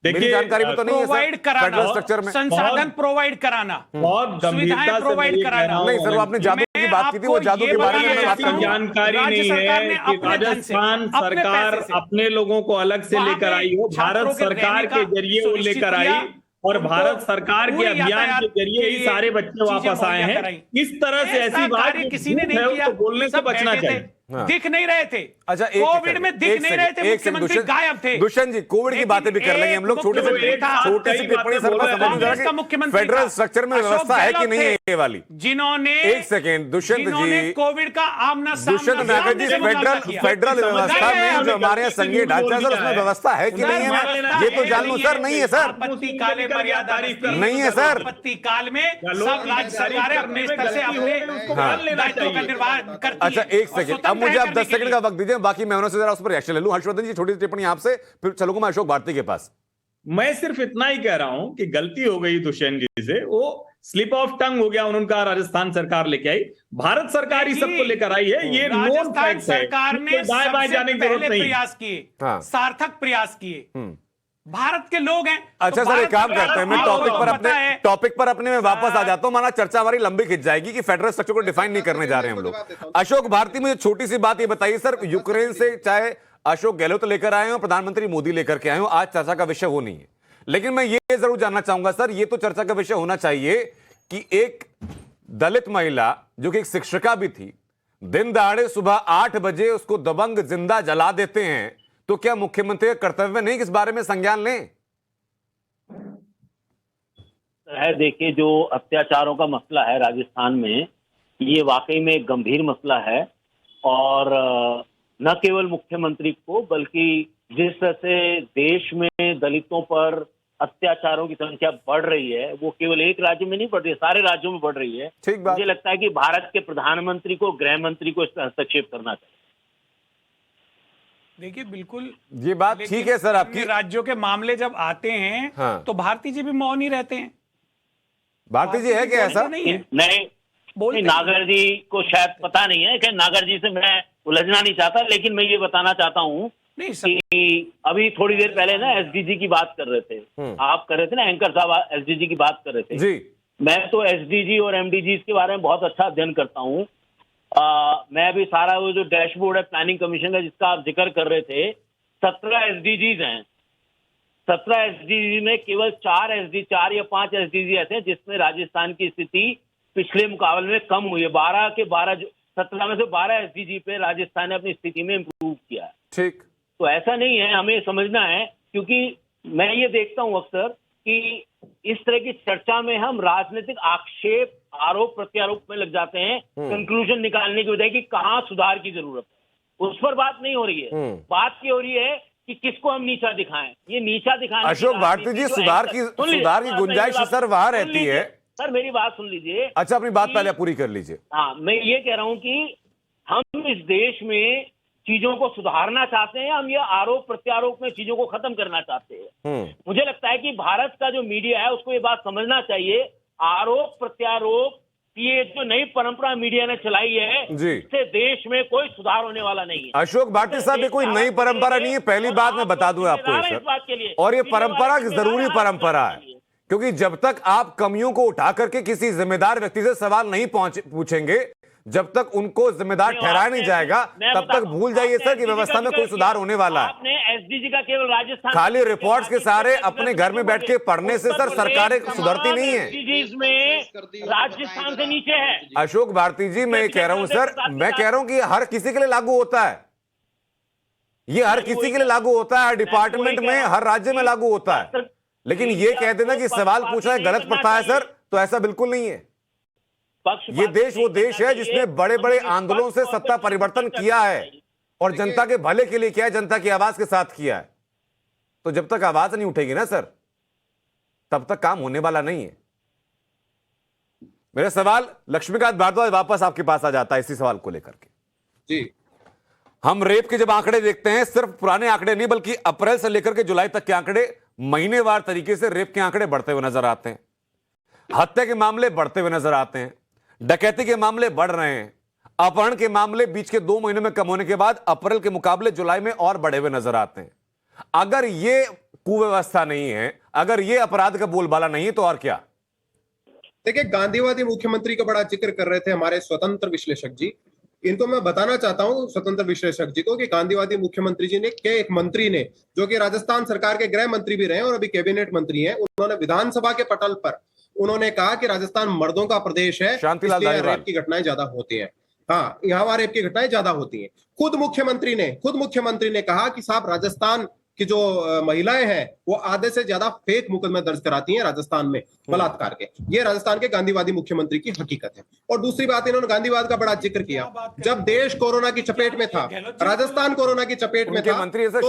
मेरी जानकारी में तो नहीं है सर, प्रोवाइड कराना, स्ट्रक्चर में संसाधन प्रोवाइड कराना, बहुत सुविधाएं प्रोवाइड कराना। नहीं सर, वो आपने जादू की बात की थी, वो जादू के बारे में बात कर। जानकारी नहीं है कि राजस्थान सरकार अपने लोगों को अलग से लेकर आई हो, भारत सरकार के जरिए वो लेकर आई, और भारत सरकार के अभियान के जरिए ही सारे बच्चे वापस आए हैं। इस तरह से ऐसी बात किसी ने नहीं किया, बोलने से बचना चाहिए। दिख नहीं रहे थे, अच्छा कोविड में दिख नहीं रहे थे, मुख्यमंत्री गायब थे। दुष्यंत जी, कोविड की बातें भी कर लेंगे हम लोग, छोटे से टिप्पणी सर, फेडरल स्ट्रक्चर में व्यवस्था है कि नहीं है ये वाली? जिन्होंने एक सेकेंड दुष्यंत जी, कोविड का आमना दुष्यंत नागर जी, फेडरल व्यवस्था में जो हमारे यहाँ संघीय ढांचा सर, उसमें व्यवस्था है कि नहीं है ये तो जान लो सर। नहीं है सर, आपत्ति काल में मर्यादा नहीं है सर, आपत्ति काल में सब राज्य सरकारें अपने स्तर से अपने दायित्वों का निर्वाह करती है। अच्छा एक सेकंड, अब मुझे आप 10 सेकंड का वक्त दीजिए, बाकी मैं जरा उस पर रिएक्शन ले लूं। हर्षवर्धन जी छोटी सी टिप्पणी आपसे, फिर चलूंगा मैं अशोक भारती के पास। मैं सिर्फ इतना ही कह रहा हूं कि गलती हो गई दुष्यंत जी से, वो स्लिप ऑफ टंग हो गया, उनका राजस्थान सरकार लेके आई, भारत सरकार ही सबको लेकर आई है, ये नोन फैक्ट है। सरकार ने दाएं बाएं जाने की जरूरत नहीं, प्रयास किए, सार्थक प्रयास किए, भारत के लोग हैं। अच्छा सर, एक काम करते हैं, मैं टॉपिक पर अपने में वापस आ जाता हूं, माना चर्चा हमारी लंबी खिंच जाएगी कि फेडरल स्ट्रक्चर को डिफाइन नहीं करने जा रहे हैं हम लोग। अशोक भारती, मुझे छोटी सी बात ये बताइए सर, यूक्रेन से चाहे अशोक गहलोत लेकर आए हो, प्रधानमंत्री मोदी लेकर के आए हो, आज चर्चा का विषय वो नहीं है, लेकिन मैं ये जरूर जानना चाहूंगा सर, ये तो चर्चा का विषय होना चाहिए कि एक दलित महिला जो कि एक शिक्षिका भी थी, दिन दहाड़े सुबह 8 बजे उसको दबंग जिंदा जला देते हैं, तो क्या मुख्यमंत्री का कर्तव्य नहीं इस बारे में संज्ञान लें? है, देखिए जो अत्याचारों का मसला है राजस्थान में, ये वाकई में एक गंभीर मसला है, और न केवल मुख्यमंत्री को बल्कि जिस तरह से देश में दलितों पर अत्याचारों की संख्या बढ़ रही है, वो केवल एक राज्य में नहीं बढ़ रही है, सारे राज्यों में बढ़ रही है। मुझे लगता है कि भारत के प्रधानमंत्री को, गृह मंत्री को इस पर हस्तक्षेप करना चाहिए। देखिए बिल्कुल ये बात ठीक है सर आपकी, राज्यों के मामले जब आते हैं तो भारती जी भी मौन ही रहते हैं। भारती जी है क्या ऐसा? नहीं, नागर जी को शायद पता नहीं है कि नागर जी से मैं उलझना नहीं चाहता, लेकिन मैं ये बताना चाहता हूँ कि अभी थोड़ी देर पहले ना एसडीजी की बात कर रहे थे, आप कर रहे थे ना, एंकर साहब एसडीजी की बात कर रहे थे जी। मैं तो एसडीजी और एमडीजी के बारे में बहुत अच्छा अध्ययन करता हूँ। मैं भी सारा वो जो डैशबोर्ड है प्लानिंग कमीशन का जिसका आप जिक्र कर रहे थे, 17 एसडीजीज हैं। 17 एसडीजी में केवल 4 या 5 एसडीजी ऐसे हैं जिसमें राजस्थान की स्थिति पिछले मुकाबले में कम हुई है। 12 के 12 17 में से 12 एसडीजी पे राजस्थान ने अपनी स्थिति में इम्प्रूव किया है। ठीक, तो ऐसा नहीं है, हमें समझना है, क्योंकि मैं ये देखता हूं अक्सर कि इस तरह की चर्चा में हम राजनीतिक आक्षेप, आरोप प्रत्यारोप में लग जाते हैं, कंक्लूजन निकालने की बजाय कि कहाँ सुधार की जरूरत है, उस पर बात नहीं हो रही है। बात ये हो रही है कि किसको हम नीचा दिखाएं। ये नीचा दिखाने, अशोक भारती जी, सुधार की गुंजाइश सर वहां रहती है। सर मेरी बात सुन लीजिए। अच्छा, अपनी बात पहले पूरी कर लीजिए। हाँ, मैं ये कह रहा हूं कि हम इस देश में चीजों को सुधारना चाहते हैं, हम ये आरोप प्रत्यारोप में चीजों को खत्म करना चाहते हैं। मुझे लगता है कि भारत का जो मीडिया है उसको ये बात समझना चाहिए, आरोप प्रत्यारोप ये जो नई परंपरा मीडिया ने चलाई है, इससे देश में कोई सुधार होने वाला नहीं है। अशोक भारती साहब, ये कोई नई परंपरा नहीं है, पहली बात मैं बता दूं आपको सर, और ये परंपरा जरूरी परंपरा है। क्योंकि जब तक आप कमियों को उठा करके किसी जिम्मेदार व्यक्ति से सवाल नहीं पूछेंगे, जब तक उनको जिम्मेदार ठहराया नहीं जाएगा, तब तक भूल जाइए सर कि व्यवस्था में कोई सुधार होने वाला है। आपने एसडीजी का केवल राजस्थान, खाली रिपोर्ट्स के सारे अपने घर में बैठ के पढ़ने से सर सरकारें सुधरती नहीं है। इसमें राजस्थान से नीचे है। अशोक भारती जी, मैं कह रहा हूं सर, मैं कह रहा हूं कि हर किसी के लिए लागू होता है, ये हर किसी के लिए लागू होता है, हर डिपार्टमेंट में, हर राज्य में लागू होता है। लेकिन ये कह देना कि सवाल पूछना गलत प्रथा है सर, तो ऐसा बिल्कुल नहीं है। ये देश वो देश है जिसने बड़े बड़े आंदोलनों से सत्ता परिवर्तन किया है और जनता के भले के लिए किया है, जनता की आवाज के साथ किया है। तो जब तक आवाज नहीं उठेगी ना सर, तब तक काम होने वाला नहीं है। मेरा सवाल लक्ष्मीकांत भारद्वाज वापस आपके पास आ जाता है इसी सवाल को लेकर के। जी, हम रेप के जब आंकड़े देखते हैं, सिर्फ पुराने आंकड़े नहीं बल्कि अप्रैल से लेकर के जुलाई तक के आंकड़े, महीनेवार तरीके से रेप के आंकड़े बढ़ते हुए नजर आते हैं, हत्या के मामले बढ़ते हुए नजर आते हैं, डकैती के मामले बढ़ रहे हैं, अपहरण के मामले बीच के 2 महीनों में कम होने के बाद अप्रैल के मुकाबले जुलाई में और बढ़े हुए नजर आते हैं। अगर ये कुव्यवस्था नहीं है, अगर ये अपराध का बोलबाला नहीं है, तो और क्या? देखिए, गांधीवादी मुख्यमंत्री का बड़ा जिक्र कर रहे थे हमारे स्वतंत्र विश्लेषक जी। इनको मैं बताना चाहता हूं स्वतंत्र विश्लेषक जी को कि गांधीवादी मुख्यमंत्री जी ने के एक मंत्री ने, जो कि राजस्थान सरकार के गृह मंत्री भी रहे और अभी कैबिनेट मंत्री हैं, उन्होंने विधानसभा के पटल पर उन्होंने कहा कि राजस्थान मर्दों का प्रदेश है, इसलिए रेप की घटनाएं ज्यादा होती हैं। हाँ, यहाँ रेप की घटनाएं ज्यादा होती हैं। खुद मुख्यमंत्री ने कहा कि साहब, राजस्थान की जो महिलाएं हैं वो आधे से ज्यादा फेक मुकदमे दर्ज कराती हैं राजस्थान में बलात्कार के। ये राजस्थान के गांधीवादी मुख्यमंत्री की हकीकत है। और दूसरी बात, इन्होंने गांधीवाद का बड़ा जिक्र किया। जब देश कोरोना की चपेट में था, राजस्थान कोरोना की चपेट में था, तो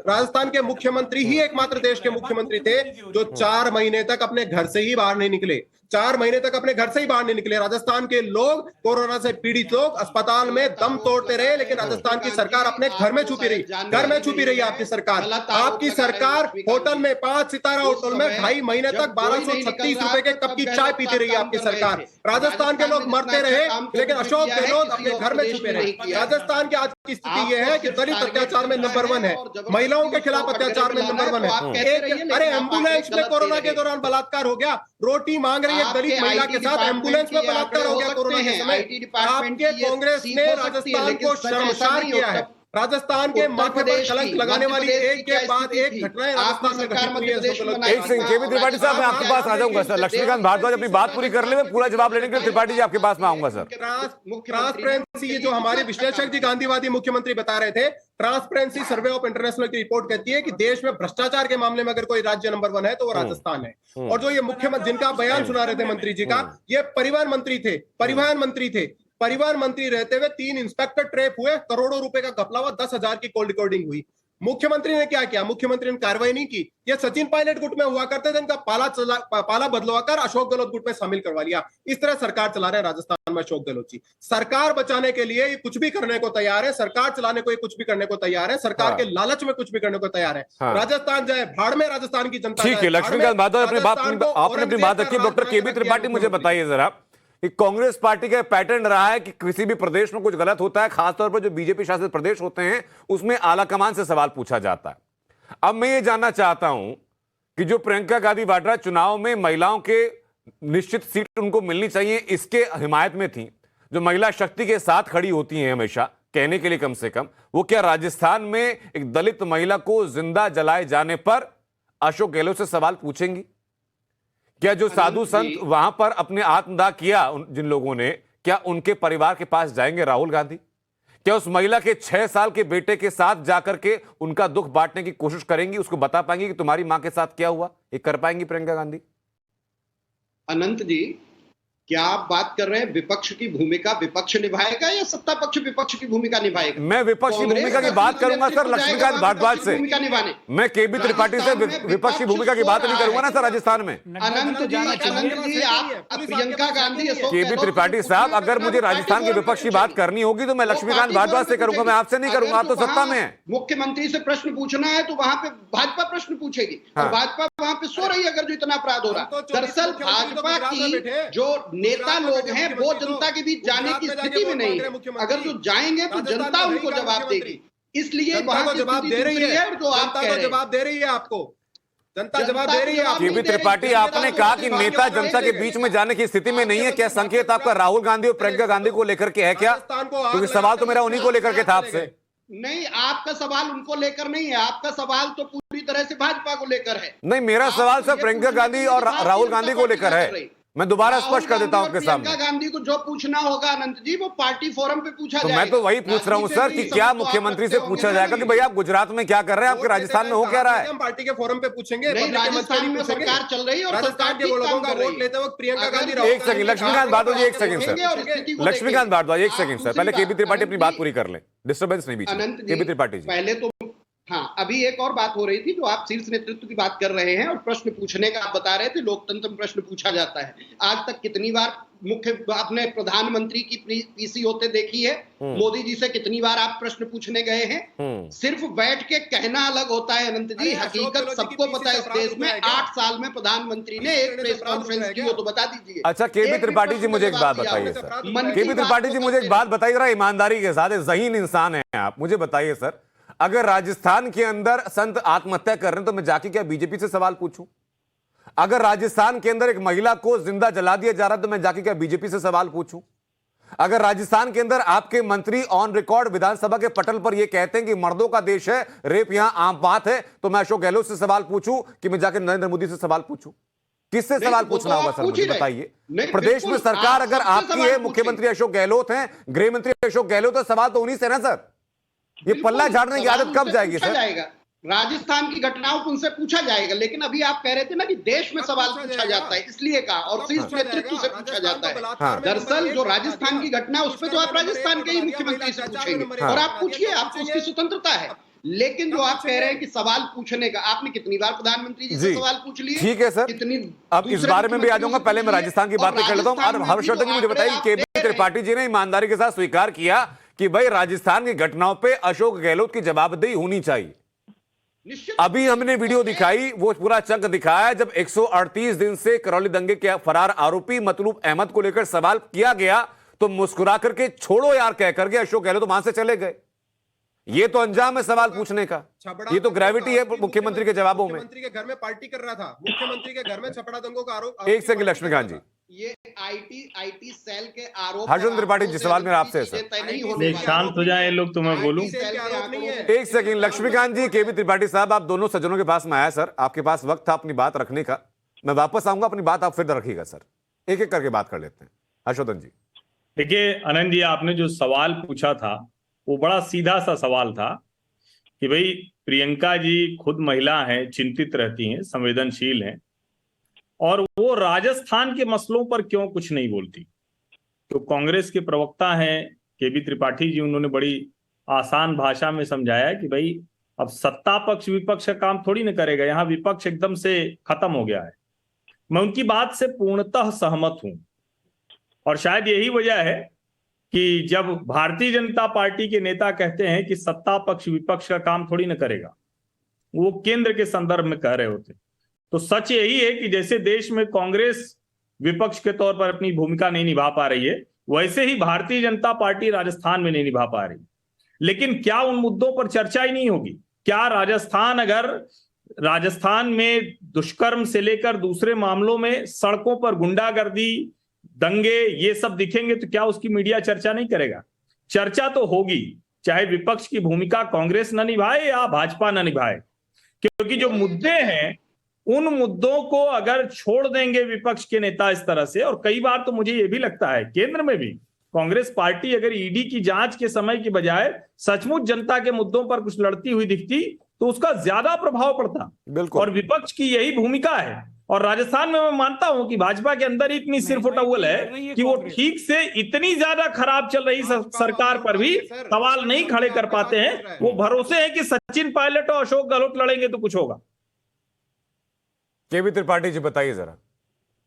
राजस्थान के मुख्यमंत्री ही एकमात्र देश के मुख्यमंत्री थे जो 4 महीने तक अपने घर से ही बाहर नहीं निकले। 4 महीने तक अपने घर से ही बाहर नहीं निकले। राजस्थान के लोग, कोरोना से पीड़ित लोग अस्पताल में दम तोड़ते रहे, लेकिन राजस्थान की सरकार अपने घर में छुपी रही। घर में छुपी रही आपकी सरकार होटल में, 5 सितारा होटल में 2.5 महीने तक 1236 रुपए के कप की चाय पीती रही आपकी सरकार। राजस्थान के लोग मरते रहे, लेकिन अशोक गहलोत अपने घर में छुपे रहे। राजस्थान की आज की स्थिति यह है कि दलित अत्याचार में नंबर 1 है, महिलाओं के खिलाफ अत्याचार में नंबर 1 है। अरे एम्बुलेंस में कोरोना के दौरान बलात्कार हो गया, रोटी मांग रही एक दलित महिला के साथ एम्बुलेंस में बलात्कार हो गया कोरोना के समय। आपके कांग्रेस ने राजस्थान को शर्मसार किया है। राजस्थान के माथे पर कलंक लगाने वाली एक के बाद एक घटनाएं राजस्थान में घटित हुई है। एक सेकंड, केबी त्रिपाठी साहब, मैं आपके पास आ जाऊंगा सर। लक्ष्मीकांत भारद्वाज अपनी बात पूरी कर ले, मैं पूरा जवाब लेने के लिए त्रिपाठी जी आपके पास में आऊंगा सर। ट्रांसपेरेंसी, ये जो हमारे विश्लेषक जी गांधीवादी मुख्यमंत्री बता रहे थे, ट्रांसपेरेंसी सर्वे ऑफ इंटरनेशनल की रिपोर्ट कहती है कि देश में भ्रष्टाचार के मामले में अगर कोई राज्य नंबर 1 है तो वो राजस्थान है। और जो ये मुख्यमंत्री जिनका बयान सुना रहे थे मंत्री जी का, ये परिवहन मंत्री थे। परिवहन मंत्री रहते हुए 3 इंस्पेक्टर ट्रेप हुए, करोड़ों रुपए का घपला हुआ, 10,000 की कॉल रिकॉर्डिंग हुई। मुख्यमंत्री ने क्या किया? मुख्यमंत्री ने कार्रवाई नहीं की। ये सचिन पायलट गुट में हुआ करते थे, इनका पाला बदलवाकर अशोक गहलोत गुट में शामिल करवा लिया। इस तरह सरकार चला रहे हैं राजस्थान में अशोक गहलोत जी। सरकार बचाने के लिए ये कुछ भी करने को तैयार है, सरकार चलाने को ये कुछ भी करने को तैयार है, सरकार के लालच में कुछ भी करने को तैयार है। राजस्थान जाए भाड़ में, राजस्थान की जनता। ठीक है लक्ष्मीकांत भारद्वाज, आपने अपनी बात रखी। डॉक्टर केबी त्रिपाठी, मुझे बताइए जरा, कांग्रेस पार्टी का पैटर्न रहा है कि किसी भी प्रदेश में कुछ गलत होता है, खासतौर पर जो बीजेपी शासित प्रदेश होते हैं, उसमें आला कमान से सवाल पूछा जाता है। अब मैं ये जानना चाहता हूं कि जो प्रियंका गांधी वाड्रा चुनाव में महिलाओं के निश्चित सीट उनको मिलनी चाहिए, इसके हिमायत में थी, जो महिला शक्ति के साथ खड़ी होती हैं हमेशा कहने के लिए कम से कम, वो क्या राजस्थान में एक दलित महिला को जिंदा जलाए जाने पर अशोक गहलोत से सवाल पूछेंगी? क्या जो साधु संत वहां पर अपने आत्मदाह किया जिन लोगों ने, क्या उनके परिवार के पास जाएंगे राहुल गांधी? क्या उस महिला के 6 साल के बेटे के साथ जाकर के उनका दुख बांटने की कोशिश करेंगी, उसको बता पाएंगी कि तुम्हारी मां के साथ क्या हुआ? ये कर पाएंगी प्रियंका गांधी? अनंत जी, क्या आप बात कर रहे हैं विपक्ष की भूमिका विपक्ष निभाएगा या सत्ता पक्ष विपक्ष की भूमिका निभाएगा? मैं विपक्ष की भूमिका की बात करूंगा सर लक्ष्मीकांत भारद्वाज से। मैं केबी त्रिपाठी से विपक्ष की भूमिका की बात नहीं करूंगा ना सर राजस्थान में। अनंत जी, आप प्रियंका गांधी, केबी त्रिपाठी साहब, अगर मुझे राजस्थान के विपक्ष की बात करनी होगी तो मैं लक्ष्मीकांत भारद्वाज से करूंगा, मैं आपसे नहीं करूंगा। आप तो सत्ता में है। मुख्यमंत्री से प्रश्न पूछना है तो वहां पे भाजपा प्रश्न पूछेगी और भाजपा वहां पे सो रही है अगर जो इतना अपराध हो रहा। दरअसल भाजपा की जो नेता लोग हैं वो जनता के बीच जाने की स्थिति में नहीं है। अगर जो जाएंगे तो जनता उनको जवाब देगी। इसलिए जनता वहां को की जवाब स्थिति दे रही दूसरी है, और जो आप जनता कह को रहे हैं। जवाब दे रही है आपको, जनता जवाब दे रही है आपको। केबी त्रिपाठी, आपने कहा कि नेता जनता के बीच में जाने की स्थिति में नहीं है। क्या संकेत आपका राहुल गांधी और प्रियंका गांधी को लेकर के है क्या? क्योंकि सवाल तो मेरा उन्हीं को लेकर के था आपसे। नहीं, आपका सवाल उनको लेकर नहीं है, आपका सवाल तो पूरी तरह से भाजपा को लेकर है। नहीं, मेरा सवाल सर प्रियंका गांधी और राहुल गांधी को लेकर है। मैं दोबारा स्पष्ट कर देता हूं आपके सामने। प्रियंका गांधी को जो पूछना होगा अनंत जी, वो पार्टी फोरम पे पूछा जाएगा। मैं तो वही पूछ रहा हूं सर कि क्या मुख्यमंत्री से पूछा जाएगा कि भाई आप गुजरात में क्या कर रहे हैं, आपके राजस्थान में हो क्या रहा है? हम पार्टी के फोरम पे पूछेंगे। राजस्थान में सरकार चल रही है और राजस्थान के लोगों का वोट लेते वक्त प्रियंका गांधी, एक सेकंड लक्ष्मीकांत भारद्वाज जी, एक सेकंड सर, लक्ष्मीकांत भारद्वाज एक सेकंड सर, पहले केबी त्रिपाठी अपनी बात पूरी कर लें, डिस्टर्बेंस नहीं बीच में। केबी त्रिपाठी जी पहले तो हाँ, अभी एक और बात हो रही थी जो आप शीर्ष नेतृत्व की बात कर रहे हैं और प्रश्न पूछने का आप बता रहे थे, लोकतंत्र में प्रश्न पूछा जाता है। आज तक कितनी बार मुख्य आपने प्रधानमंत्री की पीसी होते देखी है? मोदी जी से कितनी बार आप प्रश्न पूछने गए हैं? सिर्फ बैठ के कहना अलग होता है अनंत जी, हकीकत सबको पता है। इस देश में 8 साल में प्रधानमंत्री ने एक प्रेस कॉन्फ्रेंस की हो तो बता दीजिए। अच्छा केबी त्रिपाठी जी मुझे एक बात बताइए सर, केबी त्रिपाठी जी मुझे एक बात बताइए जरा ईमानदारी के साथ, ज़हीन इंसान है आप, मुझे बताइए सर, अगर राजस्थान के अंदर संत आत्महत्या कर रहे हैं तो मैं जाके क्या बीजेपी से सवाल पूछूं? अगर राजस्थान के अंदर एक महिला को जिंदा जला दिया जा रहा है तो मैं जाके क्या बीजेपी से सवाल पूछूं? अगर राजस्थान के अंदर आपके मंत्री ऑन रिकॉर्ड विधानसभा के पटल पर यह कहते हैं कि मर्दों का देश है, रेप यहां आम बात है, तो मैं अशोक गहलोत से सवाल पूछूं कि मैं जाकर नरेंद्र मोदी से सवाल पूछूं? किससे सवाल पूछना होगा सर, मुझे बताइए। प्रदेश में सरकार अगर आपकी है, मुख्यमंत्री अशोक गहलोत हैं, गृह मंत्री अशोक गहलोत है, सवाल तो उन्हीं से ना सर। ये पल्ला झाड़ने की आदत कब जाएगी सर? राजस्थान की घटनाओं को उनसे पूछा जाएगा, लेकिन अभी आप कह रहे थे ना कि देश में सवाल पूछा जाता है, इसलिए कहा, और शीर्ष नेतृत्व से पूछा जाता है। दरअसल जो राजस्थान की घटना है उस पर तो आप राजस्थान के ही मुख्यमंत्री से पूछेंगे और आप पूछिए, आपको उसकी स्वतंत्रता है। लेकिन जो आप कह रहे हैं कि सवाल पूछने का, आपने कितनी बार प्रधानमंत्री जी से सवाल पूछ लिए? ठीक है सर, कितनी अब इस बारे में भी आ जाऊंगा, पहले मैं राजस्थान की बातें कर लेता हूं। और हर्षवर्धन जी मुझे बताइए, केबी त्रिपाठी जी ने ईमानदारी के साथ स्वीकार किया कि भाई राजस्थान की घटनाओं पे अशोक गहलोत की जवाबदेही होनी चाहिए। अभी हमने वीडियो दिखाई, वो पूरा चंक दिखाया जब 138 दिन से करौली दंगे के फरार आरोपी मतलूब अहमद को लेकर सवाल किया गया तो मुस्कुरा करके छोड़ो यार कह करके अशोक गहलोत वहां से चले गए। ये तो अंजाम है सवाल पूछने का, ये तो ग्रेविटी है मुख्यमंत्री के जवाबों में। मुख्यमंत्री के घर में पार्टी कर रहा था, मुख्यमंत्री के घर में छपड़ा दंगों का आरोप। एक सेकंड लक्ष्मीकांत जी, ये आईटी सेल के आरोप। हर्षवर्धन त्रिपाठी जी सवाल मेरा आपसे है सर। शांत हो जाए लोग तो मैं बोलूं। एक सेकंड लक्ष्मीकांत जी, केबी त्रिपाठी साहब, आप दोनों सज्जनों के पास में आया सर, आपके पास वक्त था अपनी बात रखने का। मैं वापस आऊंगा, अपनी बात आप फिर रखिएगा सर, एक एक करके बात कर लेते हैं। हर्षवर्धन जी देखिए आनंद जी, आपने जो सवाल पूछा था वो बड़ा सीधा सा सवाल था कि भाई प्रियंका जी खुद महिला हैं, चिंतित रहती हैं, संवेदनशील हैं, और वो राजस्थान के मसलों पर क्यों कुछ नहीं बोलती। तो कांग्रेस के प्रवक्ता हैं केबी त्रिपाठी जी, उन्होंने बड़ी आसान भाषा में समझाया कि भाई अब सत्ता पक्ष विपक्ष का काम थोड़ी ना करेगा, यहाँ विपक्ष एकदम से खत्म हो गया है। मैं उनकी बात से पूर्णतः सहमत हूं और शायद यही वजह है कि जब भारतीय जनता पार्टी के नेता कहते हैं कि सत्ता पक्ष विपक्ष का काम थोड़ी ना करेगा, वो केंद्र के संदर्भ में कह रहे होते। तो सच यही है कि जैसे देश में कांग्रेस विपक्ष के तौर पर अपनी भूमिका नहीं निभा पा रही है, वैसे ही भारतीय जनता पार्टी राजस्थान में नहीं निभा पा रही। लेकिन क्या उन मुद्दों पर चर्चा ही नहीं होगी? क्या राजस्थान में दुष्कर्म से लेकर दूसरे मामलों में सड़कों पर गुंडागर्दी, दंगे, ये सब दिखेंगे तो क्या उसकी मीडिया चर्चा नहीं करेगा? चर्चा तो होगी, चाहे विपक्ष की भूमिका कांग्रेस न निभाए या भाजपा न निभाए, क्योंकि जो मुद्दे हैं उन मुद्दों को अगर छोड़ देंगे विपक्ष के नेता इस तरह से, और कई बार तो मुझे यह भी लगता है केंद्र में भी कांग्रेस पार्टी अगर ईडी की जांच के समय की बजाय सचमुच जनता के मुद्दों पर कुछ लड़ती हुई दिखती तो उसका ज्यादा प्रभाव पड़ता। बिल्कुल, और विपक्ष की यही भूमिका है। और राजस्थान में मैं मानता हूं कि भाजपा के अंदर इतनी सिरफुटौल है कि वो ठीक से इतनी ज्यादा खराब चल रही सरकार पर भी सवाल नहीं खड़े कर पाते हैं। वो भरोसे है कि सचिन पायलट और अशोक गहलोत लड़ेंगे तो कुछ होगा। केबी त्रिपाठी जी बताइए जरा।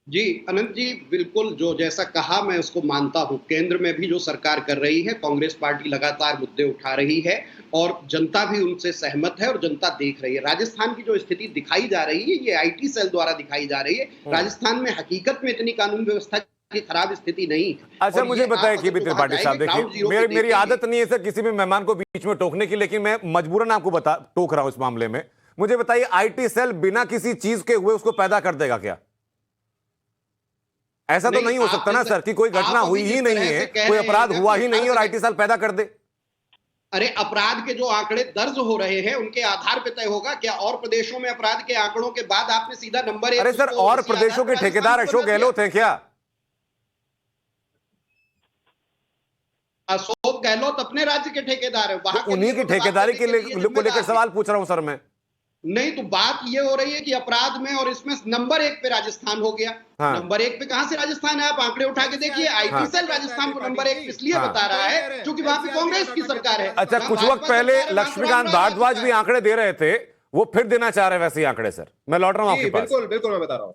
जी अनंत जी, बिल्कुल जो जैसा कहा मैं उसको मानता हूं। केंद्र में भी जो सरकार कर रही है, कांग्रेस पार्टी लगातार मुद्दे उठा रही है और जनता भी उनसे सहमत है और जनता देख रही है। राजस्थान की जो स्थिति दिखाई जा रही है ये आईटी सेल द्वारा दिखाई जा रही है। राजस्थान में हकीकत में इतनी कानून व्यवस्था की खराब स्थिति नहीं है। अच्छा, और मुझे ये बताएं आप कि अगर तो त्रिपाठी कहा साहब, जाए कि ground देखिए zero पे मेरी देखेंगे- आदत नहीं है सर किसी भी मेहमान को बीच में टोकने की, लेकिन मैं मजबूरन आपको टोक रहा हूं इस मामले में। मुझे बताइए, आईटी सेल बिना किसी चीज के हुए उसको पैदा कर देगा क्या? ऐसा तो नहीं हो सकता ना सर कि कोई घटना हुई ही नहीं है, कोई अपराध हुआ ही नहीं और आईटी सेल पैदा कर दे। अरे अपराध के जो आंकड़े दर्ज हो रहे हैं उनके आधार पर तय होगा क्या? और प्रदेशों में अपराध के आंकड़ों के बाद आपने सीधा नंबर 1। अरे सर, और प्रदेशों के ठेकेदार अशोक गहलोत हैं क्या? अशोक गहलोत अपने राज्य के ठेकेदार है, वहां उन्हीं की ठेकेदारी को लेकर सवाल पूछ रहा हूं सर मैं। नहीं तो बात ये हो रही है कि अपराध में और इसमें नंबर 1 पे राजस्थान हो गया। हाँ। नंबर 1 पे कहां से राजस्थान है? आप आंकड़े उठा के देखिए। आईटी सेल राजस्थान को नंबर 1 इसलिए बता रहा है क्योंकि वहां पे कांग्रेस की सरकार है। अच्छा, कुछ वक्त पहले लक्ष्मीकांत भारद्वाज भी आंकड़े दे रहे थे, वो फिर देना चाह रहे हैं वैसे ही आंकड़े। सर मैं लौट रहा हूं आपके पास। बिल्कुल बिल्कुल, मैं बता रहा हूं,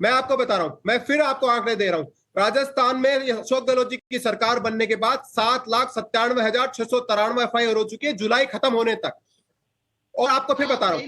मैं आपको बता रहा हूं, मैं फिर आपको आंकड़े दे रहा हूं। राजस्थान में अशोक गहलोत जी की सरकार बनने के बाद 7,97,693 एफआईआर हो चुकी है जुलाई खत्म होने तक। और आपको फिर बता रहा हूं,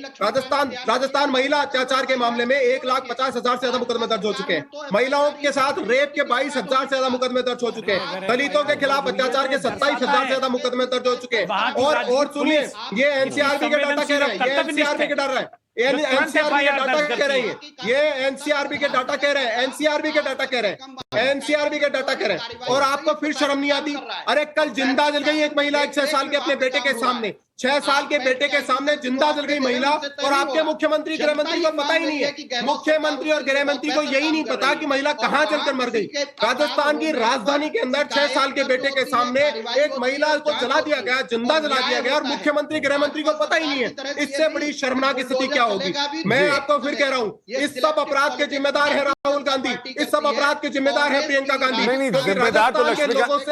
राजस्थान महिला अत्याचार के मामले में 1,50,000 से ज्यादा मुकदमे दर्ज हो चुके हैं। महिलाओं के साथ रेप के 22,000 से ज्यादा मुकदमे दर्ज हो चुके हैं। दलितों के खिलाफ अत्याचार के 27,000 से ज्यादा मुकदमे दर्ज हो चुके हैं। और सुनिए, ये एनसीआरबी के डाटा कह रहा है, ये एनसीआरबी के डाटा है, एनसीआरबी के डाटा कह रही है, ये एनसीआरबी के डाटा कह रहे हैं, एनसीआरबी के डाटा कह रहे हैं, एनसीआरबी के डाटा कह रहे हैं। और आपको फिर शर्म नहीं आती? अरे कल जिंदा जल गई एक महिला 6 साल के अपने बेटे के सामने, 6 साल के बेटे के सामने जिंदा जल गई महिला, और आपके मुख्यमंत्री गृह मंत्री को पता ही नहीं है। मुख्यमंत्री और गृह मंत्री को यही नहीं पता कि महिला कहां जलकर मर गई। राजस्थान की राजधानी के अंदर 6 साल के बेटे के सामने एक महिला को जला दिया गया, जिंदा जला दिया गया, और मुख्यमंत्री गृह मंत्री को पता ही नहीं है। इससे बड़ी शर्मनाक स्थिति क्या होगी? मैं आपको फिर कह रहा हूं, इस सब अपराध के जिम्मेदार है राहुल गांधी, इस सब अपराध के जिम्मेदार है प्रियंका गांधी। नहीं, जिम्मेदार तो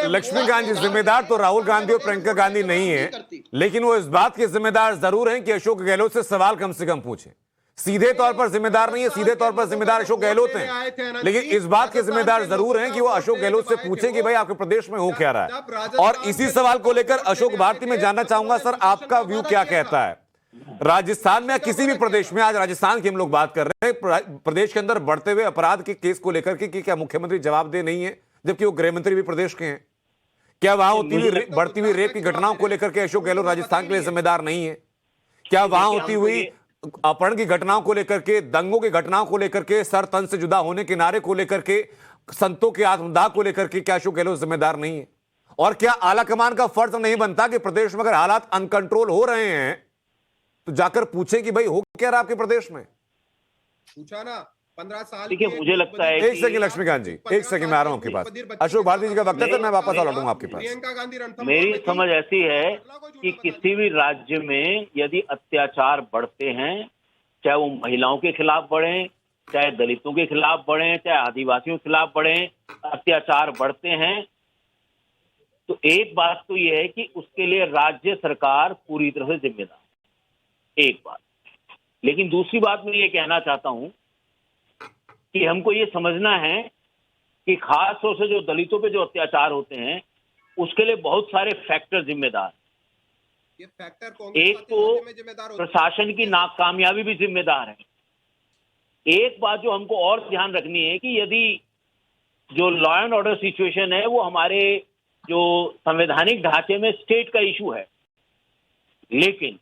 लक्ष्मीकांत जी, जिम्मेदार तो राहुल गांधी और प्रियंका गांधी नहीं है, लेकिन वो इस बात के जिम्मेदार जरूर हैं कि अशोक गहलोत से सवाल कम से कम पूछें। सीधे तौर पर जिम्मेदार नहीं है, सीधे तौर पर जिम्मेदार अशोक गहलोत हैं, लेकिन इस बात के जिम्मेदार जरूर हैं कि वो अशोक गहलोत से पूछें कि भाई आपके प्रदेश में हो क्या रहा है। और इसी सवाल को लेकर अशोक भारती में जानना चाहूंगा सर, आपका व्यू क्या कहता है? राजस्थान में या किसी भी प्रदेश में, आज राजस्थान की हम लोग बात कर रहे हैं, प्रदेश के अंदर बढ़ते हुए अपराध के केस को लेकर के क्या मुख्यमंत्री जवाबदेह नहीं है, जबकि वो गृह मंत्री भी प्रदेश के हैं? क्या वहां बढ़ती हुई रेप की घटनाओं को लेकर के अशोक गहलोत राजस्थान के लिए जिम्मेदार नहीं है? क्या वहां होती हुई अपहरण की घटनाओं को लेकर के, दंगों की घटनाओं को लेकर के, सर तन से जुदा होने के नारे को लेकर के, संतों के आत्मदाह को लेकर के क्या अशोक गहलोत जिम्मेदार नहीं है? और क्या आलाकमान का फर्ज नहीं बनता कि प्रदेश में अगर हालात अनकंट्रोल हो रहे हैं तो जाकर पूछे कि भाई हो क्या रहा आपके प्रदेश में? पूछा ना 15 साल। देखिए, मुझे लगता है एक सेकंड लक्ष्मीकांत जी, एक सेकंड में आ रहा हूं आपके पास। अशोक भारती जी का वक्त है, मैं वापस लौटूंगा आपके पास। मेरी समझ ऐसी है कि किसी भी राज्य में यदि अत्याचार बढ़ते हैं, चाहे वो महिलाओं के खिलाफ बढ़े, चाहे दलितों के खिलाफ बढ़े, चाहे आदिवासियों के खिलाफ बढ़े, अत्याचार बढ़ते हैं, तो एक बात तो यह है कि उसके लिए राज्य सरकार पूरी तरह से जिम्मेदार, एक बात। लेकिन दूसरी बात मैं ये कहना चाहता हूं कि हमको ये समझना है कि खास तौर से जो दलितों पे जो अत्याचार होते हैं उसके लिए बहुत सारे फैक्टर जिम्मेदार। एक तो प्रशासन की नाकामयाबी भी जिम्मेदार है। एक बात जो हमको और ध्यान रखनी है कि यदि जो लॉ एंड ऑर्डर सिचुएशन है वो हमारे जो संवैधानिक ढांचे में स्टेट का इशू है, लेकिन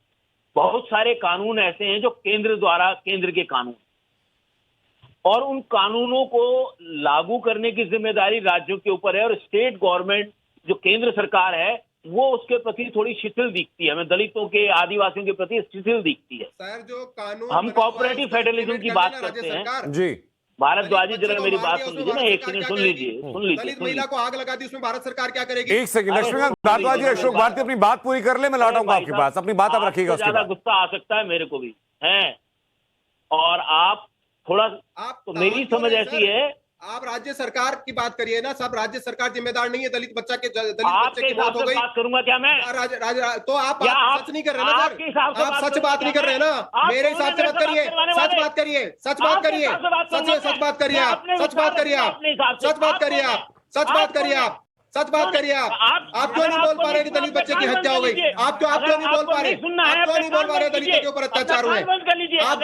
बहुत सारे कानून ऐसे हैं जो केंद्र के कानून, और उन कानूनों को लागू करने की जिम्मेदारी राज्यों के ऊपर है, और स्टेट गवर्नमेंट जो केंद्र सरकार है वो उसके प्रति थोड़ी शिथिल दिखती है, हमें दलितों के, आदिवासियों के प्रति शिथिल दिखती है। सर, जो कानून हम कोऑपरेटिव फेडरलिज्म की बात करते हैं जी। भारद्वाज जी, जरा मेरी बात सुन लीजिए ना, एक सेकंड सुन लीजिए। दलित महिला को आग लगा दी, उसमें भारत सरकार क्या करेगी? एक सेकंड लक्ष्मीकांत भारद्वाज जी, अशोक भारती अपनी बात पूरी कर ले, मैं लौटाऊंगा आपके पास। अपनी बात आप रखिएगा, उसके ज्यादा बाद गुस्सा आ सकता है मेरे को भी है, और आप थोड़ा, तो मेरी समझ ऐसी है, आप राज्य सरकार की बात करिए ना। सब राज्य सरकार जिम्मेदार नहीं है। दलित बच्चे की आपके हिसाब से बात करूंगा क्या मैं? तो आप सच नहीं कर रहे ना सर, आप सच बात नहीं कर रहे ना। मेरे हिसाब से बात करिए, सच बात करिए, सच बात करिए, सच बात करिए आप, सच बात करिए आप, सच बात करिए आप, सच बात करिए आप, सच बात करिए आप, सच बात करिए आप क्यों नहीं बोल पा रहे कि दलित बच्चे की हत्या हो गई? आप क्यों नहीं बोल पा रहे? आप क्यों नहीं बोल पा रहे दलितों के ऊपर अत्याचार हुए? आप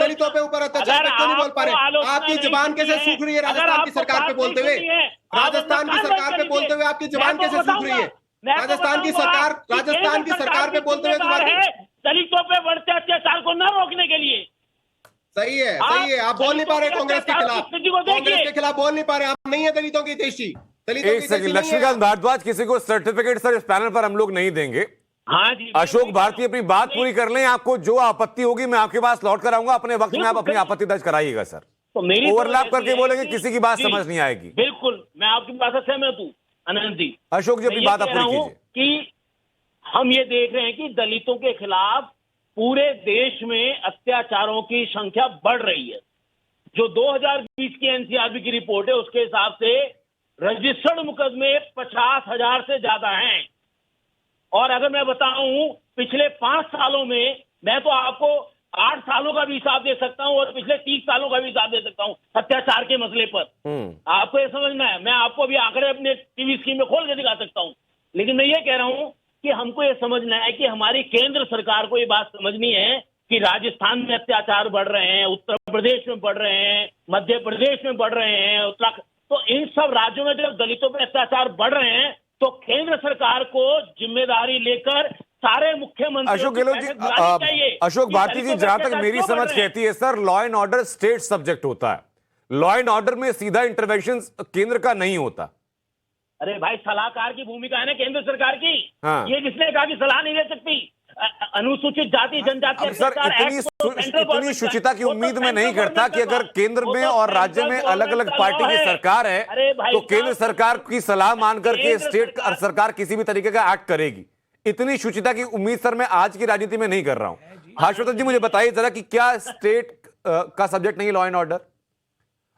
दलितों पे ऊपर अत्याचार पे क्यों नहीं बोल पा रहे? आपकी जुबान कैसे सूख रही है राजस्थान की सरकार पे बोलते हुए? राजस्थान की सरकार पे बोलते हुए आपकी जुबान कैसे सूख रही है? राजस्थान की सरकार पे बोलते हुए दलितों पे बढ़ते अत्याचार को न रोकने के लिए। सही है आप बोल नहीं पा रहे कांग्रेस के खिलाफ बोल नहीं पा रहे। आप नहीं है दलितों की हितैषी। एक सेकंड, लक्ष्मीकांत भारद्वाज, किसी को सर्टिफिकेट सर इस पैनल पर हम लोग नहीं देंगे। हाँ जी, अशोक भारती अपनी बात पूरी कर लें, आपको जो आपत्ति होगी मैं आपके पास लौट कर आऊंगा, अपने वक्त में आप अपनी आपत्ति दर्ज कराइएगा सर। तो मेरी ओवरलैप करके बोलेंगे, किसी की बात समझ नहीं आएगी। बिल्कुल, मैं आपकी बात से सहमत हूँ अनंत जी। अशोक जी अपनी बात आप पूरी कीजिए। कि हम ये देख रहे हैं कि दलितों के खिलाफ पूरे देश में अत्याचारों की संख्या बढ़ रही है। जो 2020 की एनसीआरबी की रिपोर्ट है उसके हिसाब से रजिस्टर्ड मुकदमे 50,000 से ज्यादा हैं। और अगर मैं बताऊं पिछले 5 सालों में, मैं तो आपको 8 सालों का भी हिसाब दे सकता हूं और पिछले 30 सालों का भी हिसाब दे सकता हूं अत्याचार के मसले पर। आपको ये समझना है, मैं आपको अभी आंकड़े अपने टीवी स्क्रीन में खोल के दिखा सकता हूं। लेकिन मैं ये कह रहा हूं कि हमको ये समझना है कि हमारी केंद्र सरकार को ये बात समझनी है कि राजस्थान में अत्याचार बढ़ रहे हैं, उत्तर प्रदेश में बढ़ रहे हैं, मध्य प्रदेश में बढ़ रहे हैं, उत्तराखंड, तो इन सब राज्यों में जब दलितों पर अत्याचार बढ़ रहे हैं तो केंद्र सरकार को जिम्मेदारी लेकर सारे मुख्यमंत्री अशोक गहलोत जी, अशोक भारती जी, जहां तक मेरी समझ कहती है sir, law and order state subject होता है। लॉ एंड ऑर्डर में सीधा इंटरवेंशन केंद्र का नहीं होता। अरे भाई, सलाहकार की भूमिका है ना केंद्र सरकार की। हाँ। ये किसने कहा कि सलाह नहीं दे सकती? अनुसूचित जाति जनजाति सर, इतनी शुचिता की उम्मीद मैं नहीं करता कि अगर केंद्र में और राज्य में अलग अलग पार्टी की सरकार है तो केंद्र सरकार की सलाह मानकर के स्टेट सरकार किसी भी तरीके का एक्ट करेगी। इतनी शुचिता की उम्मीद सर मैं आज की राजनीति में नहीं कर रहा हूं। हर्षवर्धन जी, मुझे बताइए जरा कि क्या स्टेट का सब्जेक्ट नहीं है लॉ एंड ऑर्डर?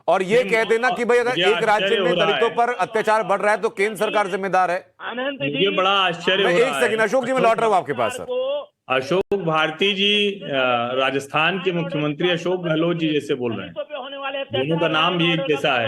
और ये कह देना कि भाई अगर एक राज्य में दलितों पर अत्याचार बढ़ रहा है तो केंद्र सरकार जिम्मेदार है। मुझे बड़ा आश्चर्य हो रहा है। एक सेकंड अशोक जी, मैं लौट रहा हूं आपके पास सर। अशोक भारती जी राजस्थान के मुख्यमंत्री अशोक गहलोत जी जैसे बोल रहे हैं, दोनों का नाम भी एक जैसा है।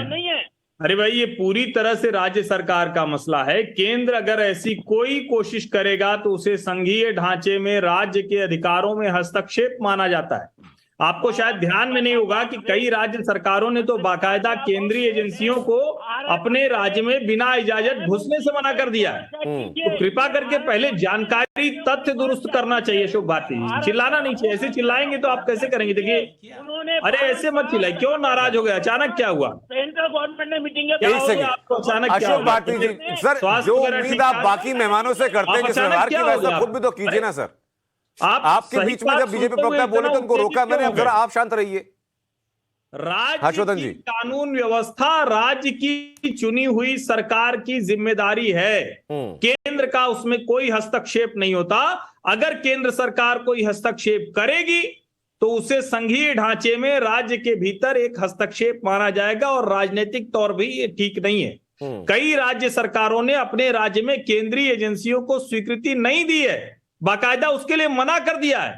अरे भाई, ये पूरी तरह से राज्य सरकार का मसला है। केंद्र अगर ऐसी कोई कोशिश करेगा तो उसे संघीय ढांचे में राज्य के अधिकारों में हस्तक्षेप माना जाता है। आपको शायद ध्यान में नहीं होगा कि कई राज्य सरकारों ने तो बाकायदा केंद्रीय एजेंसियों को अपने राज्य में बिना इजाजत घुसने से मना कर दिया है। तो कृपा करके पहले जानकारी तथ्य दुरुस्त करना चाहिए अशोक भारती जी, चिल्लाना नहीं चाहिए। ऐसे चिल्लाएंगे तो आप कैसे करेंगे? देखिए, अरे ऐसे मत चिल्लाए। क्यों नाराज हो गया? अचानक क्या हुआ? सेंट्रल गवर्नमेंट ने मीटिंग अचानक अशोक भारती जी, सर जो उम्मीद आप बाकी मेहमानों से करते हैं जिस व्यवहार की वजह खुद भी तो कीजिए ना सर। आपके बीच में जब बीजेपी प्रवक्ता बोले तो उनको रोका मैंने, अब जरा आप शांत रहिए। राज्य की कानून व्यवस्था राज्य की चुनी हुई सरकार की जिम्मेदारी है। केंद्र का उसमें कोई हस्तक्षेप नहीं होता। अगर केंद्र सरकार कोई हस्तक्षेप करेगी तो उसे संघीय ढांचे में राज्य के भीतर एक हस्तक्षेप माना जाएगा और राजनीतिक तौर भी ये ठीक नहीं है। कई राज्य सरकारों ने अपने राज्य में केंद्रीय एजेंसियों को स्वीकृति नहीं दी है, बाकायदा उसके लिए मना कर दिया है।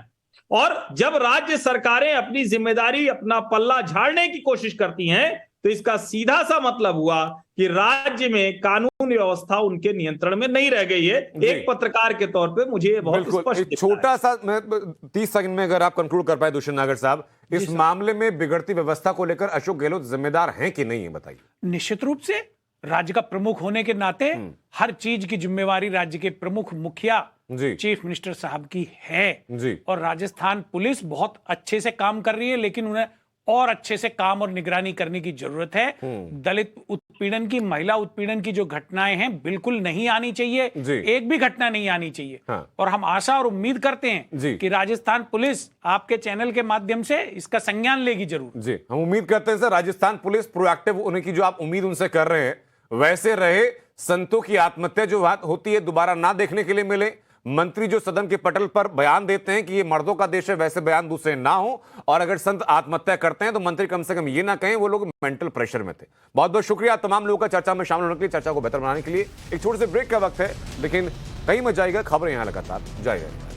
और जब राज्य सरकारें अपनी जिम्मेदारी, अपना पल्ला झाड़ने की कोशिश करती हैं तो इसका सीधा सा मतलब हुआ कि राज्य में कानून व्यवस्था उनके नियंत्रण में नहीं रह गई है। एक पत्रकार के तौर पे मुझे बहुत स्पष्ट छोटा सा 30 सेकंड में अगर आप कंक्लूड कर पाए दुष्यंत नागर साहब, इस मामले में बिगड़ती व्यवस्था को लेकर अशोक गहलोत जिम्मेदार हैं कि नहीं है, बताइए। निश्चित रूप से राज्य का प्रमुख होने के नाते हर चीज की जिम्मेवारी राज्य के प्रमुख मुखिया चीफ मिनिस्टर साहब की है जी। और राजस्थान पुलिस बहुत अच्छे से काम कर रही है, लेकिन उन्हें और अच्छे से काम और निगरानी करने की जरूरत है। दलित उत्पीड़न की, महिला उत्पीड़न की जो घटनाएं हैं बिल्कुल नहीं आनी चाहिए, एक भी घटना नहीं आनी चाहिए। हाँ। और हम आशा और उम्मीद करते हैं कि राजस्थान पुलिस आपके चैनल के माध्यम से इसका संज्ञान लेगी जरूर। जी, हम उम्मीद करते हैं सर राजस्थान पुलिस प्रोएक्टिव होने की जो आप उम्मीद उनसे कर रहे हैं वैसे रहे। संतों की आत्महत्या जो होती है दोबारा ना देखने के लिए मिले। मंत्री जो सदन के पटल पर बयान देते हैं कि ये मर्दों का देश है, वैसे बयान दूसरे ना हो। और अगर संत आत्महत्या करते हैं तो मंत्री कम से कम ये ना कहें वो लोग मेंटल प्रेशर में थे। बहुत बहुत शुक्रिया तमाम लोगों का चर्चा में शामिल होने के लिए, चर्चा को बेहतर बनाने के लिए। एक छोटे से ब्रेक का वक्त है, लेकिन कहीं मत जाइएगा, खबरें यहां लगातार जारी रहेंगी।